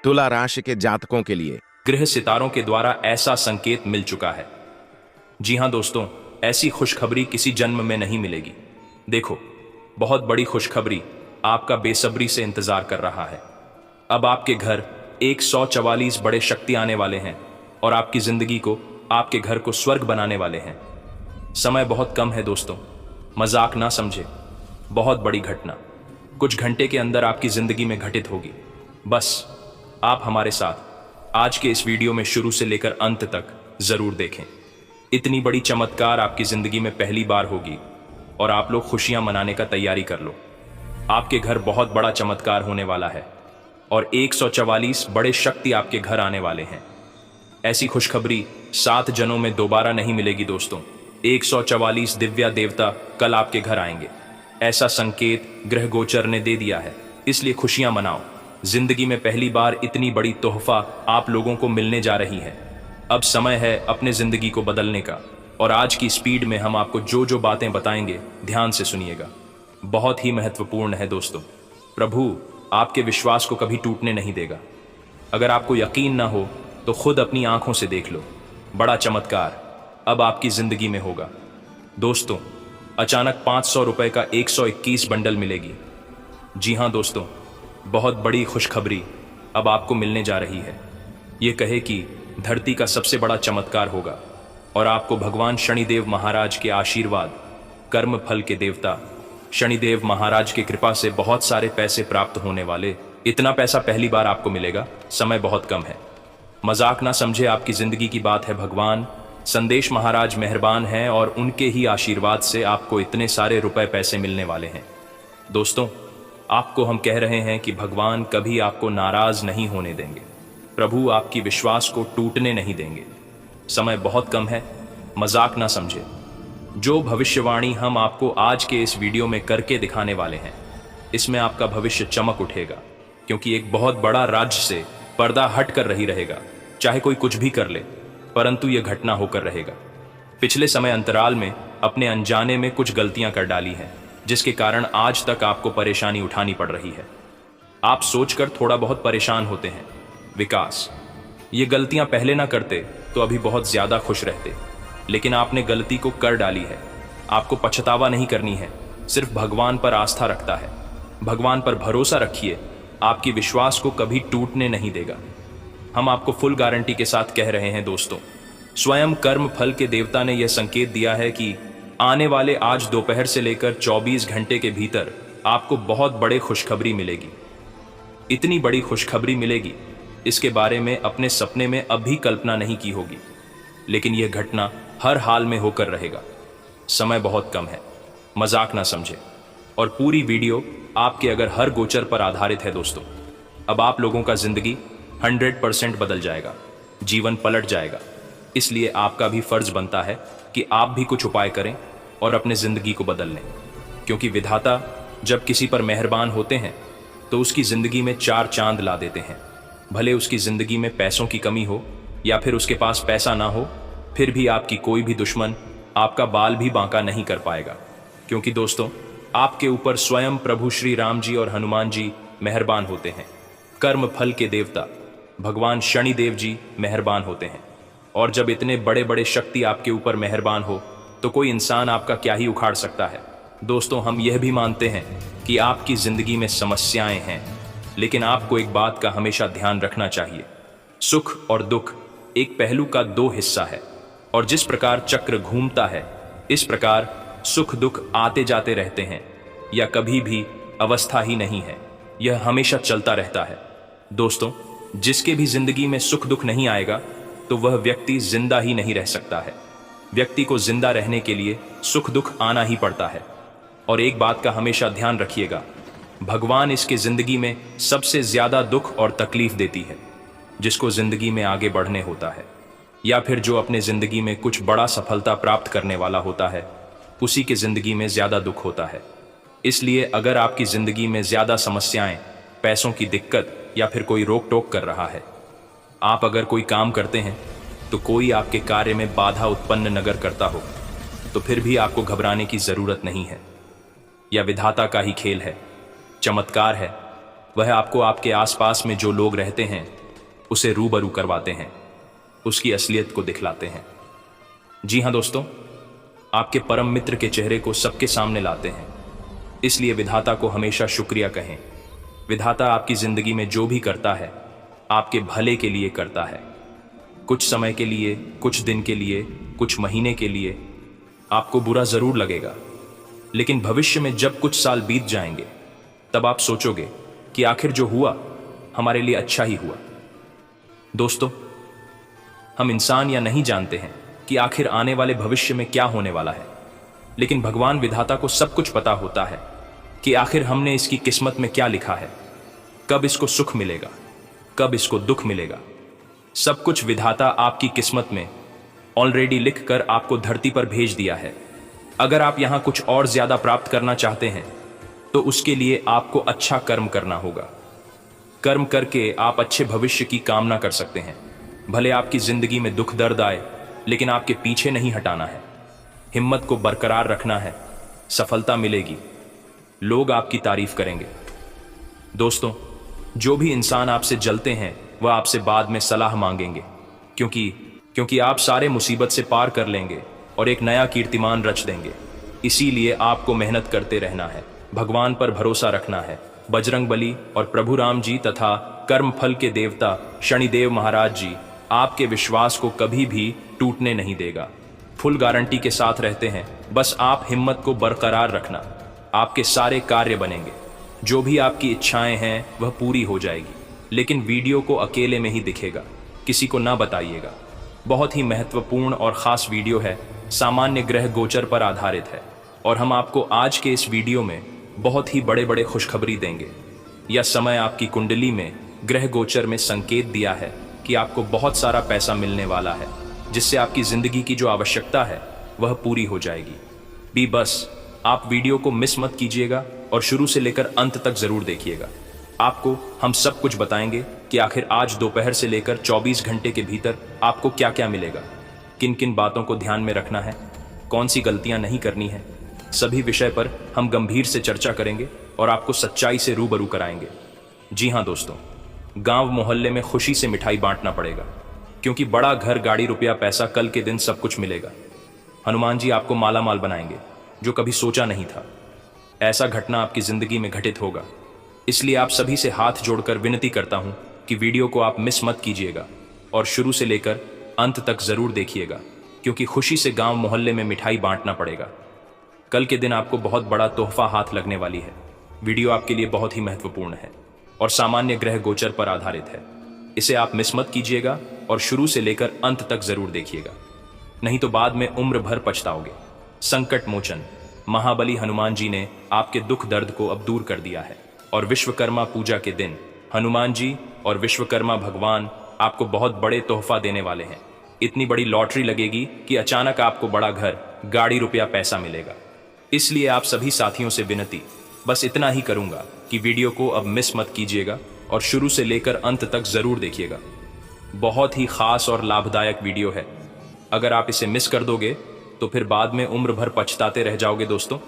तुला राशि के जातकों के लिए ग्रह सितारों के द्वारा ऐसा संकेत मिल चुका है। जी हां दोस्तों, ऐसी खुशखबरी किसी जन्म में नहीं मिलेगी। देखो, बहुत बड़ी खुशखबरी आपका बेसब्री से इंतजार कर रहा है। अब आपके घर 144 बड़े शक्ति आने वाले हैं और आपकी जिंदगी को, आपके घर को स्वर्ग बनाने वाले हैं। समय बहुत कम है दोस्तों, मजाक ना समझे। बहुत बड़ी घटना कुछ घंटे के अंदर आपकी जिंदगी में घटित होगी। बस आप हमारे साथ आज के इस वीडियो में शुरू से लेकर अंत तक जरूर देखें। इतनी बड़ी चमत्कार आपकी जिंदगी में पहली बार होगी और आप लोग खुशियां मनाने का तैयारी कर लो। आपके घर बहुत बड़ा चमत्कार होने वाला है और 144 बड़े शक्ति आपके घर आने वाले हैं। ऐसी खुशखबरी 7 जनों में दोबारा नहीं मिलेगी दोस्तों। 144 दिव्या देवता कल आपके घर आएंगे। ऐसा संकेत ग्रह गोचर ने दे दिया है, इसलिए खुशियां मनाओ। जिंदगी में पहली बार इतनी बड़ी तोहफा आप लोगों को मिलने जा रही है। अब समय है अपने जिंदगी को बदलने का और आज की स्पीड में हम आपको जो जो बातें बताएंगे ध्यान से सुनिएगा। बहुत ही महत्वपूर्ण है दोस्तों। प्रभु आपके विश्वास को कभी टूटने नहीं देगा। अगर आपको यकीन ना हो तो खुद अपनी आंखों से देख लो। बड़ा चमत्कार अब आपकी जिंदगी में होगा। दोस्तों, अचानक 500 रुपए का 121 बंडल मिलेगी। जी हां दोस्तों, बहुत बड़ी खुशखबरी अब आपको मिलने जा रही है। ये कहे कि धरती का सबसे बड़ा चमत्कार होगा और आपको भगवान शनिदेव महाराज के आशीर्वाद, कर्म फल के देवता शनिदेव महाराज की कृपा से बहुत सारे पैसे प्राप्त होने वाले। इतना पैसा पहली बार आपको मिलेगा। समय बहुत कम है, मजाक ना समझे। आपकी जिंदगी की बात है। भगवान संदेश महाराज मेहरबान हैं और उनके ही आशीर्वाद से आपको इतने सारे रुपए पैसे मिलने वाले हैं। दोस्तों, आपको हम कह रहे हैं कि भगवान कभी आपको नाराज नहीं होने देंगे। प्रभु आपकी विश्वास को टूटने नहीं देंगे। समय बहुत कम है, मजाक ना समझे। जो भविष्यवाणी हम आपको आज के इस वीडियो में करके दिखाने वाले हैं, इसमें आपका भविष्य चमक उठेगा, क्योंकि एक बहुत बड़ा राज्य से पर्दा हट कर रही रहेगा। चाहे कोई कुछ भी कर ले, परंतु यह घटना होकर रहेगा। पिछले समय अंतराल में अपने अनजाने में कुछ गलतियां कर डाली हैं, जिसके कारण आज तक आपको परेशानी उठानी पड़ रही है। आप सोचकर थोड़ा बहुत परेशान होते हैं। विकास, ये गलतियां पहले ना करते तो अभी बहुत ज्यादा खुश रहते, लेकिन आपने गलती को कर डाली है। आपको पछतावा नहीं करनी है, सिर्फ भगवान पर आस्था रखता है। भगवान पर भरोसा रखिए, आपकी विश्वास को कभी टूटने नहीं देगा। हम आपको फुल गारंटी के साथ कह रहे हैं दोस्तों। स्वयं कर्म फल के देवता ने यह संकेत दिया है कि आने वाले आज दोपहर से लेकर 24 घंटे के भीतर आपको बहुत बड़े खुशखबरी मिलेगी। इतनी बड़ी खुशखबरी मिलेगी, इसके बारे में अपने सपने में अभी कल्पना नहीं की होगी, लेकिन यह घटना हर हाल में होकर रहेगा। समय बहुत कम है, मजाक ना समझे। और पूरी वीडियो आपके अगर हर गोचर पर आधारित है दोस्तों। अब आप लोगों का जिंदगी 100% बदल जाएगा, जीवन पलट जाएगा। इसलिए आपका भी फर्ज बनता है कि आप भी कुछ उपाय करें और अपने जिंदगी को बदल लें, क्योंकि विधाता जब किसी पर मेहरबान होते हैं तो उसकी जिंदगी में 4 चांद ला देते हैं। भले उसकी जिंदगी में पैसों की कमी हो या फिर उसके पास पैसा ना हो, फिर भी आपकी कोई भी दुश्मन आपका बाल भी बांका नहीं कर पाएगा, क्योंकि दोस्तों आपके ऊपर स्वयं प्रभु श्री राम जी और हनुमान जी मेहरबान होते हैं। कर्म फल के देवता भगवान शनिदेव जी मेहरबान होते हैं। और जब इतने बड़े बड़े शक्ति आपके ऊपर मेहरबान हो तो कोई इंसान आपका क्या ही उखाड़ सकता है। दोस्तों, हम यह भी मानते हैं कि आपकी जिंदगी में समस्याएं हैं, लेकिन आपको एक बात का हमेशा ध्यान रखना चाहिए। सुख और दुख एक पहलू का 2 हिस्सा है, और जिस प्रकार चक्र घूमता है, इस प्रकार सुख दुख आते जाते रहते हैं। या कभी भी अवस्था ही नहीं है, यह हमेशा चलता रहता है। दोस्तों, जिसके भी जिंदगी में सुख दुख नहीं आएगा तो वह व्यक्ति जिंदा ही नहीं रह सकता है। व्यक्ति को जिंदा रहने के लिए सुख दुख आना ही पड़ता है। और एक बात का हमेशा ध्यान रखिएगा, भगवान इसके जिंदगी में सबसे ज्यादा दुख और तकलीफ देती है जिसको जिंदगी में आगे बढ़ने होता है, या फिर जो अपने जिंदगी में कुछ बड़ा सफलता प्राप्त करने वाला होता है, उसी के जिंदगी में ज्यादा दुख होता है। इसलिए अगर आपकी जिंदगी में ज्यादा समस्याएं, पैसों की दिक्कत या फिर कोई रोक टोक कर रहा है, आप अगर कोई काम करते हैं तो कोई आपके कार्य में बाधा उत्पन्न नगर करता हो, तो फिर भी आपको घबराने की जरूरत नहीं है। यह विधाता का ही खेल है, चमत्कार है। वह आपको आपके आसपास में जो लोग रहते हैं उसे रूबरू करवाते हैं, उसकी असलियत को दिखलाते हैं। जी हाँ दोस्तों, आपके परम मित्र के चेहरे को सबके सामने लाते हैं। इसलिए विधाता को हमेशा शुक्रिया कहें। विधाता आपकी जिंदगी में जो भी करता है आपके भले के लिए करता है। कुछ समय के लिए, कुछ दिन के लिए, कुछ महीने के लिए आपको बुरा जरूर लगेगा, लेकिन भविष्य में जब कुछ साल बीत जाएंगे तब आप सोचोगे कि आखिर जो हुआ हमारे लिए अच्छा ही हुआ। दोस्तों, हम इंसान या नहीं जानते हैं कि आखिर आने वाले भविष्य में क्या होने वाला है, लेकिन भगवान विधाता को सब कुछ पता होता है कि आखिर हमने इसकी किस्मत में क्या लिखा है, कब इसको सुख मिलेगा, कब इसको दुख मिलेगा। सब कुछ विधाता आपकी किस्मत में ऑलरेडी लिख कर आपको धरती पर भेज दिया है। अगर आप यहां कुछ और ज्यादा प्राप्त करना चाहते हैं तो उसके लिए आपको अच्छा कर्म करना होगा। कर्म करके आप अच्छे भविष्य की कामना कर सकते हैं। भले आपकी जिंदगी में दुख दर्द आए, लेकिन आपके पीछे नहीं हटाना है। हिम्मत को बरकरार रखना है, सफलता मिलेगी, लोग आपकी तारीफ करेंगे। दोस्तों, जो भी इंसान आपसे जलते हैं वह आपसे बाद में सलाह मांगेंगे, क्योंकि आप सारे मुसीबत से पार कर लेंगे और एक नया कीर्तिमान रच देंगे। इसीलिए आपको मेहनत करते रहना है, भगवान पर भरोसा रखना है। बजरंग बली और प्रभु राम जी तथा कर्म फल के देवता शनिदेव महाराज जी आपके विश्वास को कभी भी टूटने नहीं देगा। फुल गारंटी के साथ रहते हैं। बस आप हिम्मत को बरकरार रखना, आपके सारे कार्य बनेंगे। जो भी आपकी इच्छाएं हैं वह पूरी हो जाएगी। लेकिन वीडियो को अकेले में ही दिखेगा, किसी को ना बताइएगा। बहुत ही महत्वपूर्ण और ख़ास वीडियो है, सामान्य ग्रह गोचर पर आधारित है, और हम आपको आज के इस वीडियो में बहुत ही बड़े बड़े खुशखबरी देंगे। यह समय आपकी कुंडली में ग्रह गोचर में संकेत दिया है कि आपको बहुत सारा पैसा मिलने वाला है, जिससे आपकी ज़िंदगी की जो आवश्यकता है वह पूरी हो जाएगी। बस आप वीडियो को मिस मत कीजिएगा और शुरू से लेकर अंत तक ज़रूर देखिएगा। आपको हम सब कुछ बताएंगे कि आखिर आज दोपहर से लेकर 24 घंटे के भीतर आपको क्या क्या मिलेगा, किन किन बातों को ध्यान में रखना है, कौन सी गलतियां नहीं करनी है। सभी विषय पर हम गंभीर से चर्चा करेंगे और आपको सच्चाई से रूबरू कराएंगे। जी हाँ दोस्तों, गांव मोहल्ले में खुशी से मिठाई बांटना पड़ेगा, क्योंकि बड़ा घर, गाड़ी, रुपया, पैसा, कल के दिन सब कुछ मिलेगा। हनुमान जी आपको माला माल बनाएंगे, जो कभी सोचा नहीं था। ऐसा घटना आपकी जिंदगी में घटित होगा। इसलिए आप सभी से हाथ जोड़कर विनती करता हूं कि वीडियो को आप मिस मत कीजिएगा और शुरू से लेकर अंत तक जरूर देखिएगा, क्योंकि खुशी से गांव मोहल्ले में मिठाई बांटना पड़ेगा। कल के दिन आपको बहुत बड़ा तोहफा हाथ लगने वाली है। वीडियो आपके लिए बहुत ही महत्वपूर्ण है और सामान्य ग्रह गोचर पर आधारित है। इसे आप मिस मत कीजिएगा और शुरू से लेकर अंत तक जरूर देखिएगा, नहीं तो बाद में उम्र भर पछताओगे। संकट मोचन महाबली हनुमान जी ने आपके दुख दर्द को अब दूर कर दिया है, और विश्वकर्मा पूजा के दिन हनुमान जी और विश्वकर्मा भगवान आपको बहुत बड़े तोहफा देने वाले हैं। इतनी बड़ी लॉटरी लगेगी कि अचानक आपको बड़ा घर, गाड़ी, रुपया, पैसा मिलेगा। इसलिए आप सभी साथियों से विनती बस इतना ही करूंगा कि वीडियो को अब मिस मत कीजिएगा और शुरू से लेकर अंत तक जरूर देखिएगा। बहुत ही खास और लाभदायक वीडियो है। अगर आप इसे मिस कर दोगे तो फिर बाद में उम्र भर पछताते रह जाओगे। दोस्तों,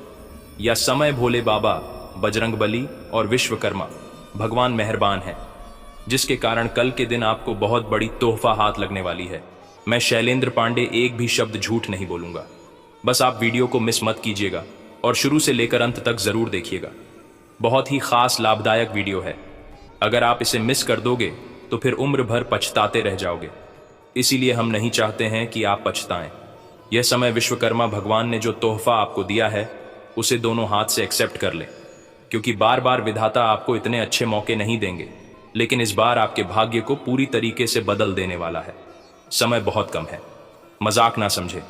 यह समय भोले बाबा, बजरंग बली और विश्वकर्मा भगवान मेहरबान है, जिसके कारण कल के दिन आपको बहुत बड़ी तोहफा हाथ लगने वाली है। मैं शैलेंद्र पांडे एक भी शब्द झूठ नहीं बोलूंगा। बस आप वीडियो को मिस मत कीजिएगा और शुरू से लेकर अंत तक जरूर देखिएगा। बहुत ही खास लाभदायक वीडियो है। अगर आप इसे मिस कर दोगे तो फिर उम्र भर पछताते रह जाओगे। इसीलिए हम नहीं चाहते हैं कि आप पछताएं। यह समय विश्वकर्मा भगवान ने जो तोहफा आपको दिया है उसे दोनों हाथ से एक्सेप्ट कर ले, क्योंकि बार बार विधाता आपको इतने अच्छे मौके नहीं देंगे, लेकिन इस बार आपके भाग्य को पूरी तरीके से बदल देने वाला है। समय बहुत कम है, मजाक ना समझे।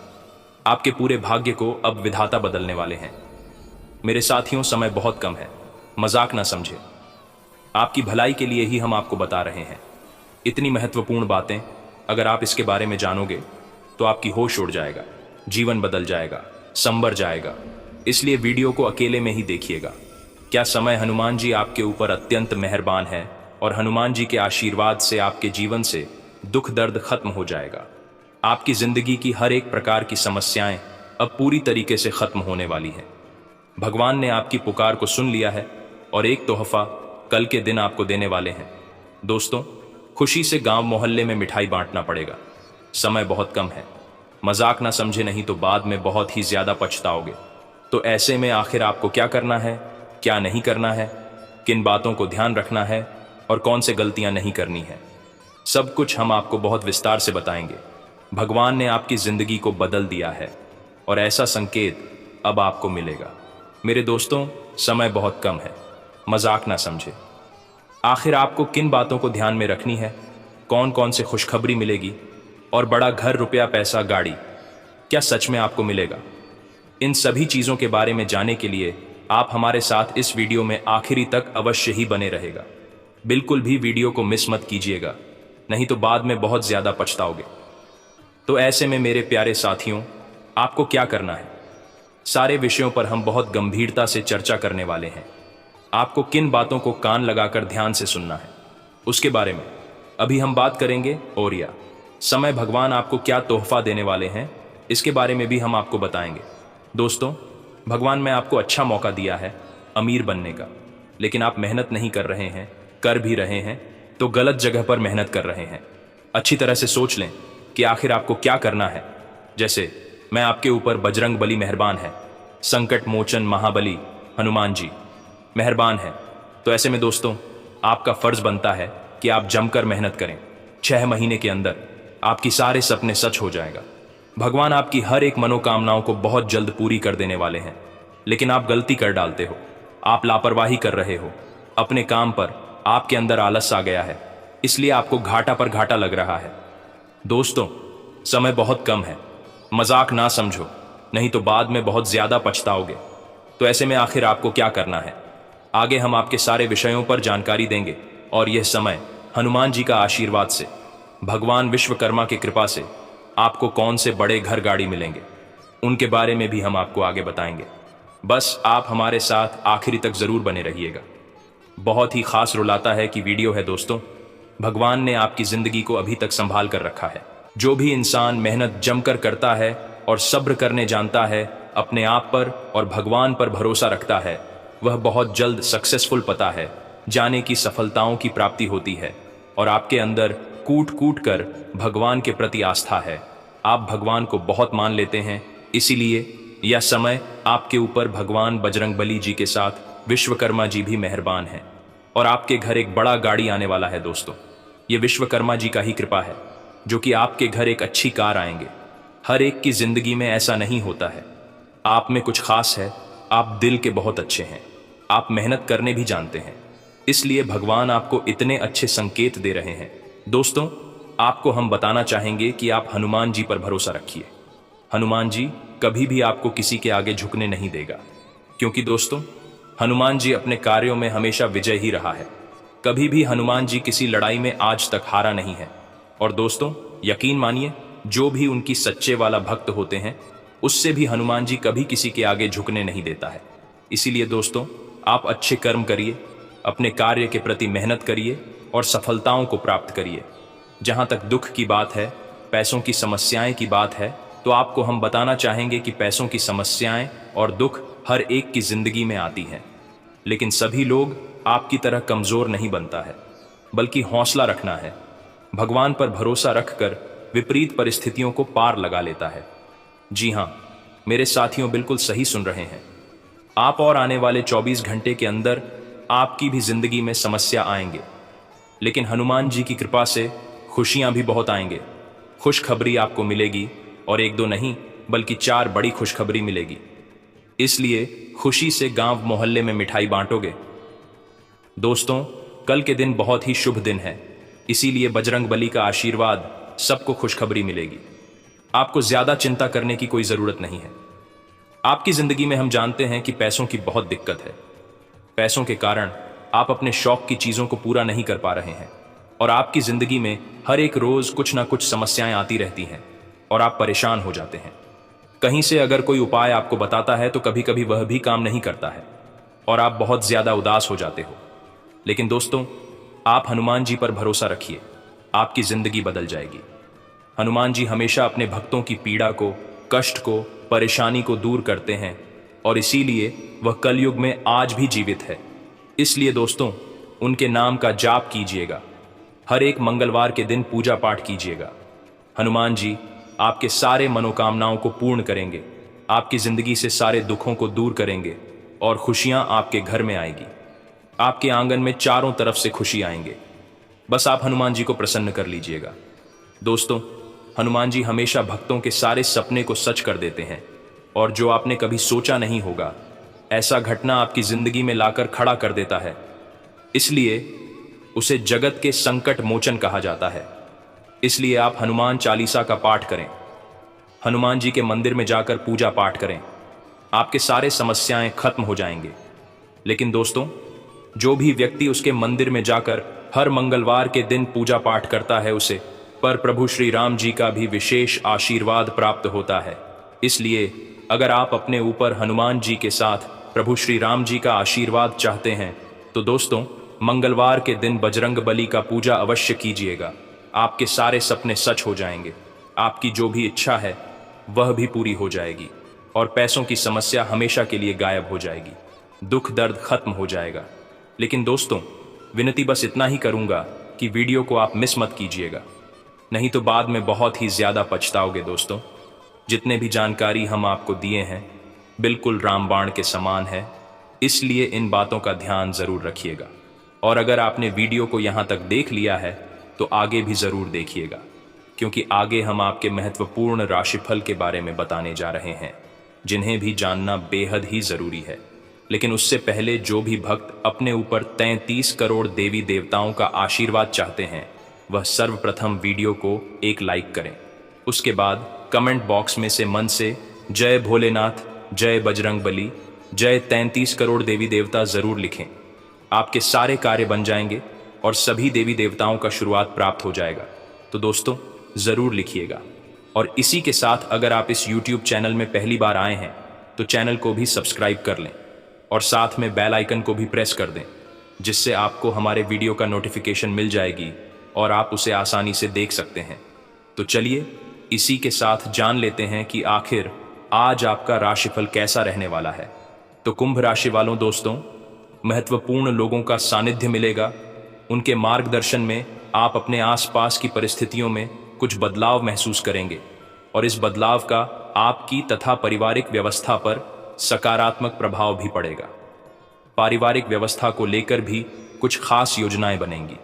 आपके पूरे भाग्य को अब विधाता बदलने वाले हैं। मेरे साथियों, समय बहुत कम है, मजाक ना समझे। आपकी भलाई के लिए ही हम आपको बता रहे हैं। इतनी महत्वपूर्ण बातें अगर आप इसके बारे में जानोगे तो आपकी होश उड़ जाएगा, जीवन बदल जाएगा, संवर जाएगा। इसलिए वीडियो को अकेले में ही देखिएगा। क्या समय हनुमान जी आपके ऊपर अत्यंत मेहरबान है और हनुमान जी के आशीर्वाद से आपके जीवन से दुख दर्द खत्म हो जाएगा। आपकी जिंदगी की हर एक प्रकार की समस्याएं अब पूरी तरीके से खत्म होने वाली हैं। भगवान ने आपकी पुकार को सुन लिया है और एक तोहफा कल के दिन आपको देने वाले हैं। दोस्तों, खुशी से गांव मोहल्ले में मिठाई बांटना पड़ेगा। समय बहुत कम है, मजाक ना समझे, नहीं तो बाद में बहुत ही ज्यादा पछताओगे। तो ऐसे में आखिर आपको क्या करना है, क्या नहीं करना है, किन बातों को ध्यान रखना है और कौन से गलतियां नहीं करनी है, सब कुछ हम आपको बहुत विस्तार से बताएंगे। भगवान ने आपकी जिंदगी को बदल दिया है और ऐसा संकेत अब आपको मिलेगा। मेरे दोस्तों, समय बहुत कम है, मजाक ना समझे। आखिर आपको किन बातों को ध्यान में रखनी है, कौन कौन से खुशखबरी मिलेगी और बड़ा घर, रुपया, पैसा, गाड़ी क्या सच में आपको मिलेगा? इन सभी चीज़ों के बारे में जानने के लिए आप हमारे साथ इस वीडियो में आखिरी तक अवश्य ही बने रहेगा। बिल्कुल भी वीडियो को मिस मत कीजिएगा, नहीं तो बाद में बहुत ज़्यादा पछताओगे। तो ऐसे में मेरे प्यारे साथियों, आपको क्या करना है, सारे विषयों पर हम बहुत गंभीरता से चर्चा करने वाले हैं। आपको किन बातों को कान लगाकर ध्यान से सुनना है, उसके बारे में अभी हम बात करेंगे। और या समय भगवान आपको क्या तोहफा देने वाले हैं, इसके बारे में भी हम आपको बताएंगे। दोस्तों, भगवान ने आपको अच्छा मौका दिया है अमीर बनने का, लेकिन आप मेहनत नहीं कर रहे हैं, कर भी रहे हैं तो गलत जगह पर मेहनत कर रहे हैं। अच्छी तरह से सोच लें कि आखिर आपको क्या करना है। जैसे मैं आपके ऊपर बजरंग बली मेहरबान है, संकट मोचन महाबली हनुमान जी मेहरबान है। तो ऐसे में दोस्तों, आपका फर्ज बनता है कि आप जमकर मेहनत करें। 6 महीने के अंदर आपकी सारे सपने सच हो जाएगा। भगवान आपकी हर एक मनोकामनाओं को बहुत जल्द पूरी कर देने वाले हैं। लेकिन आप गलती कर डालते हो, आप लापरवाही कर रहे हो अपने काम पर, आपके अंदर आलस आ गया है, इसलिए आपको घाटा पर घाटा लग रहा है। दोस्तों, समय बहुत कम है, मजाक ना समझो, नहीं तो बाद में बहुत ज्यादा पछताओगे। तो ऐसे में आखिर आपको क्या करना है, आगे हम आपके सारे विषयों पर जानकारी देंगे। और यह समय हनुमान जी का आशीर्वाद से, भगवान विश्वकर्मा की कृपा से आपको कौन से बड़े घर, गाड़ी मिलेंगे, उनके बारे में भी हम आपको आगे बताएंगे। बस आप हमारे साथ आखिरी तक जरूर बने रहिएगा। बहुत ही खास रुलाता है कि वीडियो है दोस्तों। भगवान ने आपकी जिंदगी को अभी तक संभाल कर रखा है। जो भी इंसान मेहनत जमकर करता है और सब्र करने जानता है, अपने आप पर और भगवान पर भरोसा रखता है, वह बहुत जल्द सक्सेसफुल पता है जाने की सफलताओं की प्राप्ति होती है। और आपके अंदर कूट कूट कर भगवान के प्रति आस्था है, आप भगवान को बहुत मान लेते हैं। इसीलिए यह समय आपके ऊपर भगवान बजरंगबली जी के साथ विश्वकर्मा जी भी मेहरबान हैं और आपके घर एक बड़ा गाड़ी आने वाला है। दोस्तों, ये विश्वकर्मा जी का ही कृपा है जो कि आपके घर एक अच्छी कार आएंगे। हर एक की जिंदगी में ऐसा नहीं होता है। आप में कुछ खास है, आप दिल के बहुत अच्छे हैं, आप मेहनत करने भी जानते हैं, इसलिए भगवान आपको इतने अच्छे संकेत दे रहे हैं। दोस्तों, आपको हम बताना चाहेंगे कि आप हनुमान जी पर भरोसा रखिए। हनुमान जी कभी भी आपको किसी के आगे झुकने नहीं देगा, क्योंकि दोस्तों, हनुमान जी अपने कार्यों में हमेशा विजय ही रहा है। कभी भी हनुमान जी किसी लड़ाई में आज तक हारा नहीं है। और दोस्तों, यकीन मानिए, जो भी उनकी सच्चे वाला भक्त होते हैं, उससे भी हनुमान जी कभी किसी के आगे झुकने नहीं देता है। इसीलिए दोस्तों, आप अच्छे कर्म करिए, अपने कार्य के प्रति मेहनत करिए और सफलताओं को प्राप्त करिए। जहां तक दुख की बात है, पैसों की समस्याएं की बात है, तो आपको हम बताना चाहेंगे कि पैसों की समस्याएं और दुख हर एक की जिंदगी में आती हैं, लेकिन सभी लोग आपकी तरह कमजोर नहीं बनता है, बल्कि हौसला रखना है। भगवान पर भरोसा रखकर विपरीत परिस्थितियों को पार लगा लेता है। जी हाँ, मेरे साथियों, बिल्कुल सही सुन रहे हैं आप। और आने वाले 24 घंटे के अंदर आपकी भी जिंदगी में समस्या आएंगे, लेकिन हनुमान जी की कृपा से खुशियां भी बहुत आएंगे। खुशखबरी आपको मिलेगी, और 1-2 नहीं बल्कि 4 बड़ी खुशखबरी मिलेगी। इसलिए खुशी से गांव मोहल्ले में मिठाई बांटोगे। दोस्तों, कल के दिन बहुत ही शुभ दिन है, इसीलिए बजरंगबली का आशीर्वाद, सबको खुशखबरी मिलेगी। आपको ज्यादा चिंता करने की कोई जरूरत नहीं है। आपकी जिंदगी में हम जानते हैं कि पैसों की बहुत दिक्कत है। पैसों के कारण आप अपने शौक की चीजों को पूरा नहीं कर पा रहे हैं, और आपकी जिंदगी में हर एक रोज कुछ ना कुछ समस्याएं आती रहती हैं और आप परेशान हो जाते हैं। कहीं से अगर कोई उपाय आपको बताता है तो कभी कभी वह भी काम नहीं करता है और आप बहुत ज्यादा उदास हो जाते हो। लेकिन दोस्तों, आप हनुमान जी पर भरोसा रखिए, आपकी जिंदगी बदल जाएगी। हनुमान जी हमेशा अपने भक्तों की पीड़ा को, कष्ट को, परेशानी को दूर करते हैं, और इसीलिए वह कलयुग में आज भी जीवित है। इसलिए दोस्तों, उनके नाम का जाप कीजिएगा। हर एक मंगलवार के दिन पूजा पाठ कीजिएगा। हनुमान जी आपके सारे मनोकामनाओं को पूर्ण करेंगे, आपकी जिंदगी से सारे दुखों को दूर करेंगे और खुशियां आपके घर में आएगी। आपके आंगन में चारों तरफ से खुशी आएंगे। बस आप हनुमान जी को प्रसन्न कर लीजिएगा। दोस्तों, हनुमान जी हमेशा भक्तों के सारे सपने को सच कर देते हैं और जो आपने कभी सोचा नहीं होगा ऐसा घटना आपकी जिंदगी में लाकर खड़ा कर देता है। इसलिए उसे जगत के संकट मोचन कहा जाता है। इसलिए आप हनुमान चालीसा का पाठ करें, हनुमान जी के मंदिर में जाकर पूजा पाठ करें, आपके सारे समस्याएं खत्म हो जाएंगे। लेकिन दोस्तों, जो भी व्यक्ति उसके मंदिर में जाकर हर मंगलवार के दिन पूजा पाठ करता है उसे पर प्रभु श्री राम जी का भी विशेष आशीर्वाद प्राप्त होता है। इसलिए अगर आप अपने ऊपर हनुमान जी के साथ प्रभु श्री राम जी का आशीर्वाद चाहते हैं तो दोस्तों, मंगलवार के दिन बजरंग बली का पूजा अवश्य कीजिएगा। आपके सारे सपने सच हो जाएंगे, आपकी जो भी इच्छा है वह भी पूरी हो जाएगी और पैसों की समस्या हमेशा के लिए गायब हो जाएगी, दुख दर्द खत्म हो जाएगा। लेकिन दोस्तों, विनती बस इतना ही करूंगा कि वीडियो को आप मिस मत कीजिएगा, नहीं तो बाद में बहुत ही ज्यादा पछताओगे। दोस्तों, जितने भी जानकारी हम आपको दिए हैं बिल्कुल रामबाण के समान है, इसलिए इन बातों का ध्यान जरूर रखिएगा। और अगर आपने वीडियो को यहाँ तक देख लिया है तो आगे भी जरूर देखिएगा, क्योंकि आगे हम आपके महत्वपूर्ण राशिफल के बारे में बताने जा रहे हैं, जिन्हें भी जानना बेहद ही जरूरी है। लेकिन उससे पहले जो भी भक्त अपने ऊपर 33 करोड़ देवी देवताओं का आशीर्वाद चाहते हैं वह सर्वप्रथम वीडियो को एक लाइक करें। उसके बाद कमेंट बॉक्स में से मन से जय भोलेनाथ, जय बजरंग बली, जय 33 करोड़ देवी देवता जरूर लिखें। आपके सारे कार्य बन जाएंगे और सभी देवी देवताओं का शुरुआत प्राप्त हो जाएगा। तो दोस्तों, जरूर लिखिएगा। और इसी के साथ अगर आप इस YouTube चैनल में पहली बार आए हैं तो चैनल को भी सब्सक्राइब कर लें और साथ में बेल आइकन को भी प्रेस कर दें, जिससे आपको हमारे वीडियो का नोटिफिकेशन मिल जाएगी और आप उसे आसानी से देख सकते हैं। तो चलिए इसी के साथ जान लेते हैं कि आखिर आज आपका राशिफल कैसा रहने वाला है। तो कुंभ राशि वालों दोस्तों, महत्वपूर्ण लोगों का सानिध्य मिलेगा। उनके मार्गदर्शन में आप अपने आसपास की परिस्थितियों में कुछ बदलाव महसूस करेंगे और इस बदलाव का आपकी तथा पारिवारिक व्यवस्था पर सकारात्मक प्रभाव भी पड़ेगा। पारिवारिक व्यवस्था को लेकर भी कुछ खास योजनाएं बनेंगी।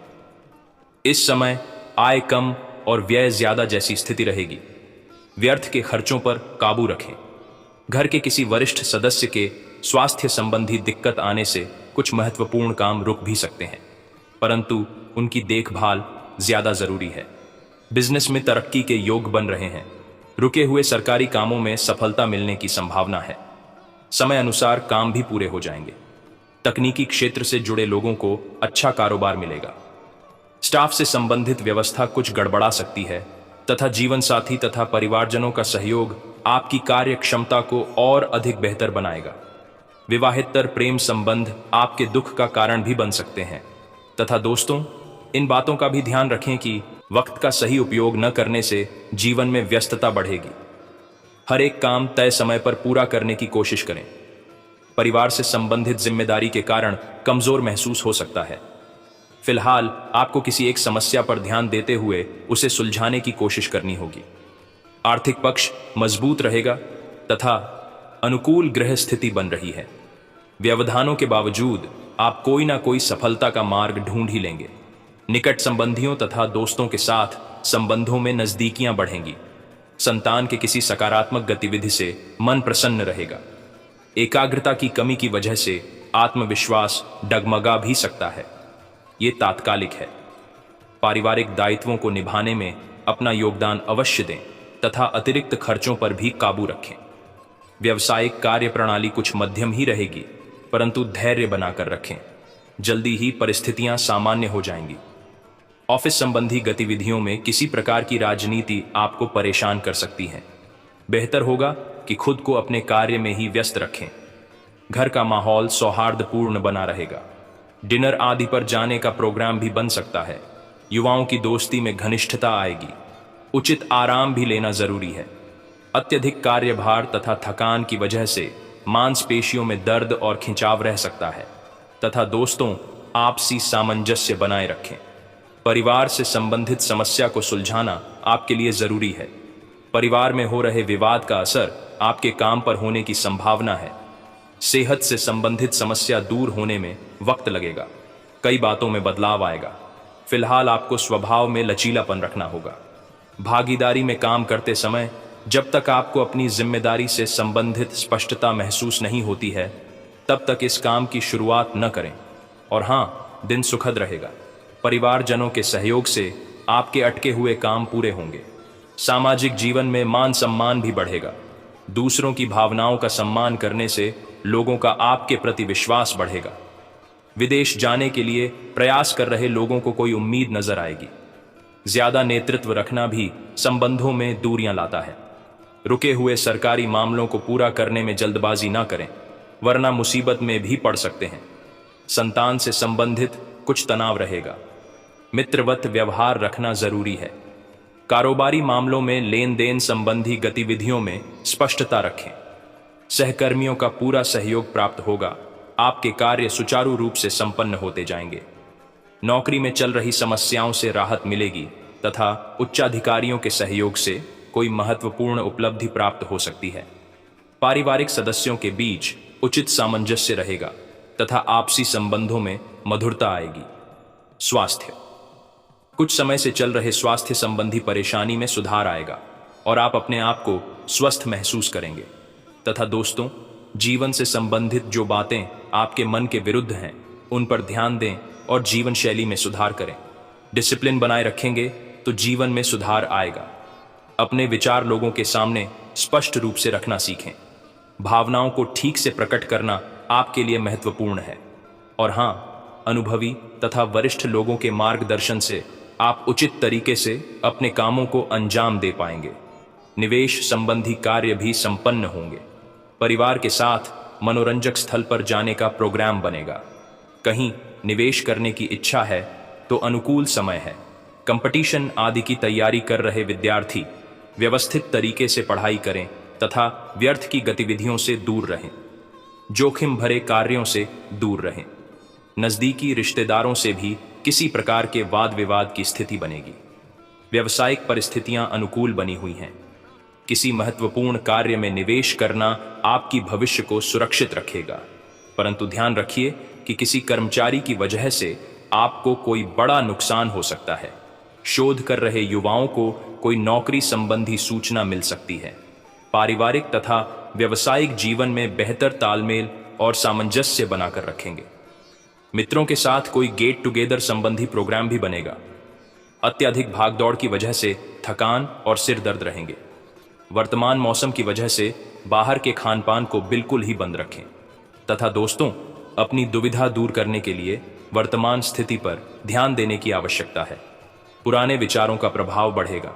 इस समय आय कम और व्यय ज्यादा जैसी स्थिति रहेगी। व्यर्थ के खर्चों पर काबू रखें। घर के किसी वरिष्ठ सदस्य के स्वास्थ्य संबंधी दिक्कत आने से कुछ महत्वपूर्ण काम रुक भी सकते हैं, परंतु उनकी देखभाल ज्यादा जरूरी है। बिजनेस में तरक्की के योग बन रहे हैं। रुके हुए सरकारी कामों में सफलता मिलने की संभावना है। समय अनुसार काम भी पूरे हो जाएंगे। तकनीकी क्षेत्र से जुड़े लोगों को अच्छा कारोबार मिलेगा। स्टाफ से संबंधित व्यवस्था कुछ गड़बड़ा सकती है तथा जीवन साथी तथा परिवारजनों का सहयोग आपकी कार्य क्षमता को और अधिक बेहतर बनाएगा। विवाहेतर प्रेम संबंध आपके दुख का कारण भी बन सकते हैं तथा दोस्तों, इन बातों का भी ध्यान रखें कि वक्त का सही उपयोग न करने से जीवन में व्यस्तता बढ़ेगी। हर एक काम तय समय पर पूरा करने की कोशिश करें। परिवार से संबंधित जिम्मेदारी के कारण कमजोर महसूस हो सकता है। फिलहाल आपको किसी एक समस्या पर ध्यान देते हुए उसे सुलझाने की कोशिश करनी होगी। आर्थिक पक्ष मजबूत रहेगा तथा अनुकूल ग्रह स्थिति बन रही है। व्यवधानों के बावजूद आप कोई ना कोई सफलता का मार्ग ढूंढ ही लेंगे। निकट संबंधियों तथा दोस्तों के साथ संबंधों में नजदीकियां बढ़ेंगी। संतान के किसी सकारात्मक गतिविधि से मन प्रसन्न रहेगा। एकाग्रता की कमी की वजह से आत्मविश्वास डगमगा भी सकता है। ये तात्कालिक है। पारिवारिक दायित्वों को निभाने में अपना योगदान अवश्य दें तथा अतिरिक्त खर्चों पर भी काबू रखें। व्यवसायिक कार्य प्रणाली कुछ मध्यम ही रहेगी, परंतु धैर्य बनाकर रखें। जल्दी ही परिस्थितियां सामान्य हो जाएंगी। ऑफिस संबंधी गतिविधियों में किसी प्रकार की राजनीति आपको परेशान कर सकती है। बेहतर होगा कि खुद को अपने कार्य में ही व्यस्त रखें। घर का माहौल सौहार्दपूर्ण बना रहेगा। डिनर आदि पर जाने का प्रोग्राम भी बन सकता है। युवाओं की दोस्ती में घनिष्ठता आएगी। उचित आराम भी लेना जरूरी है। अत्यधिक कार्यभार तथा थकान की वजह से मांसपेशियों में दर्द और खिंचाव रह सकता है तथा दोस्तों, आपसी सामंजस्य बनाए रखें। परिवार से संबंधित समस्या को सुलझाना आपके लिए जरूरी है। परिवार में हो रहे विवाद का असर आपके काम पर होने की संभावना है। सेहत से संबंधित समस्या दूर होने में वक्त लगेगा। कई बातों में बदलाव आएगा। फिलहाल आपको स्वभाव में लचीलापन रखना होगा। भागीदारी में काम करते समय जब तक आपको अपनी जिम्मेदारी से संबंधित स्पष्टता महसूस नहीं होती है, तब तक इस काम की शुरुआत न करें। और हाँ, दिन सुखद रहेगा। परिवारजनों के सहयोग से आपके अटके हुए काम पूरे होंगे। सामाजिक जीवन में मान सम्मान भी बढ़ेगा। दूसरों की भावनाओं का सम्मान करने से लोगों का आपके प्रति विश्वास बढ़ेगा। विदेश जाने के लिए प्रयास कर रहे लोगों को कोई उम्मीद नजर आएगी। ज्यादा नेतृत्व रखना भी संबंधों में दूरियां लाता है। रुके हुए सरकारी मामलों को पूरा करने में जल्दबाजी ना करें, वरना मुसीबत में भी पड़ सकते हैं। संतान से संबंधित कुछ तनाव रहेगा। मित्रवत व्यवहार रखना जरूरी है। कारोबारी मामलों में लेन देन संबंधी गतिविधियों में स्पष्टता रखें। सहकर्मियों का पूरा सहयोग प्राप्त होगा। आपके कार्य सुचारू रूप से संपन्न होते जाएंगे। नौकरी में चल रही समस्याओं से राहत मिलेगी तथा उच्चाधिकारियों के सहयोग से कोई महत्वपूर्ण उपलब्धि प्राप्त हो सकती है। पारिवारिक सदस्यों के बीच उचित सामंजस्य रहेगा तथा आपसी संबंधों में मधुरता आएगी। स्वास्थ्य, कुछ समय से चल रहे स्वास्थ्य संबंधी परेशानी में सुधार आएगा और आप अपने आप को स्वस्थ महसूस करेंगे। तथा दोस्तों, जीवन से संबंधित जो बातें आपके मन के विरुद्ध हैं, उन पर ध्यान दें और जीवन शैली में सुधार करें। डिसिप्लिन बनाए रखेंगे तो जीवन में सुधार आएगा। अपने विचार लोगों के सामने स्पष्ट रूप से रखना सीखें। भावनाओं को ठीक से प्रकट करना आपके लिए महत्वपूर्ण है। और हाँ, अनुभवी तथा वरिष्ठ लोगों के मार्गदर्शन से आप उचित तरीके से अपने कामों को अंजाम दे पाएंगे। निवेश संबंधी कार्य भी संपन्न होंगे। परिवार के साथ मनोरंजक स्थल पर जाने का प्रोग्राम बनेगा। कहीं निवेश करने की इच्छा है तो अनुकूल समय है। कंपटीशन आदि की तैयारी कर रहे विद्यार्थी व्यवस्थित तरीके से पढ़ाई करें तथा व्यर्थ की गतिविधियों से दूर रहें। जोखिम भरे कार्यों से दूर रहें। नजदीकी रिश्तेदारों से भी किसी प्रकार के वाद विवाद की स्थिति बनेगी। व्यवसायिक परिस्थितियां अनुकूल बनी हुई हैं। किसी महत्वपूर्ण कार्य में निवेश करना आपकी भविष्य को सुरक्षित रखेगा, परंतु ध्यान रखिए कि किसी कर्मचारी की वजह से आपको कोई बड़ा नुकसान हो सकता है। शोध कर रहे युवाओं को कोई नौकरी संबंधी सूचना मिल सकती है। पारिवारिक तथा व्यवसायिक जीवन में बेहतर तालमेल और सामंजस्य बनाकर रखेंगे। मित्रों के साथ कोई गेट टुगेदर संबंधी प्रोग्राम भी बनेगा। अत्यधिक भागदौड़ की वजह से थकान और सिर दर्द रहेंगे। वर्तमान मौसम की वजह से बाहर के खान पान को बिल्कुल ही बंद रखें। तथा दोस्तों, अपनी दुविधा दूर करने के लिए वर्तमान स्थिति पर ध्यान देने की आवश्यकता है। पुराने विचारों का प्रभाव बढ़ेगा।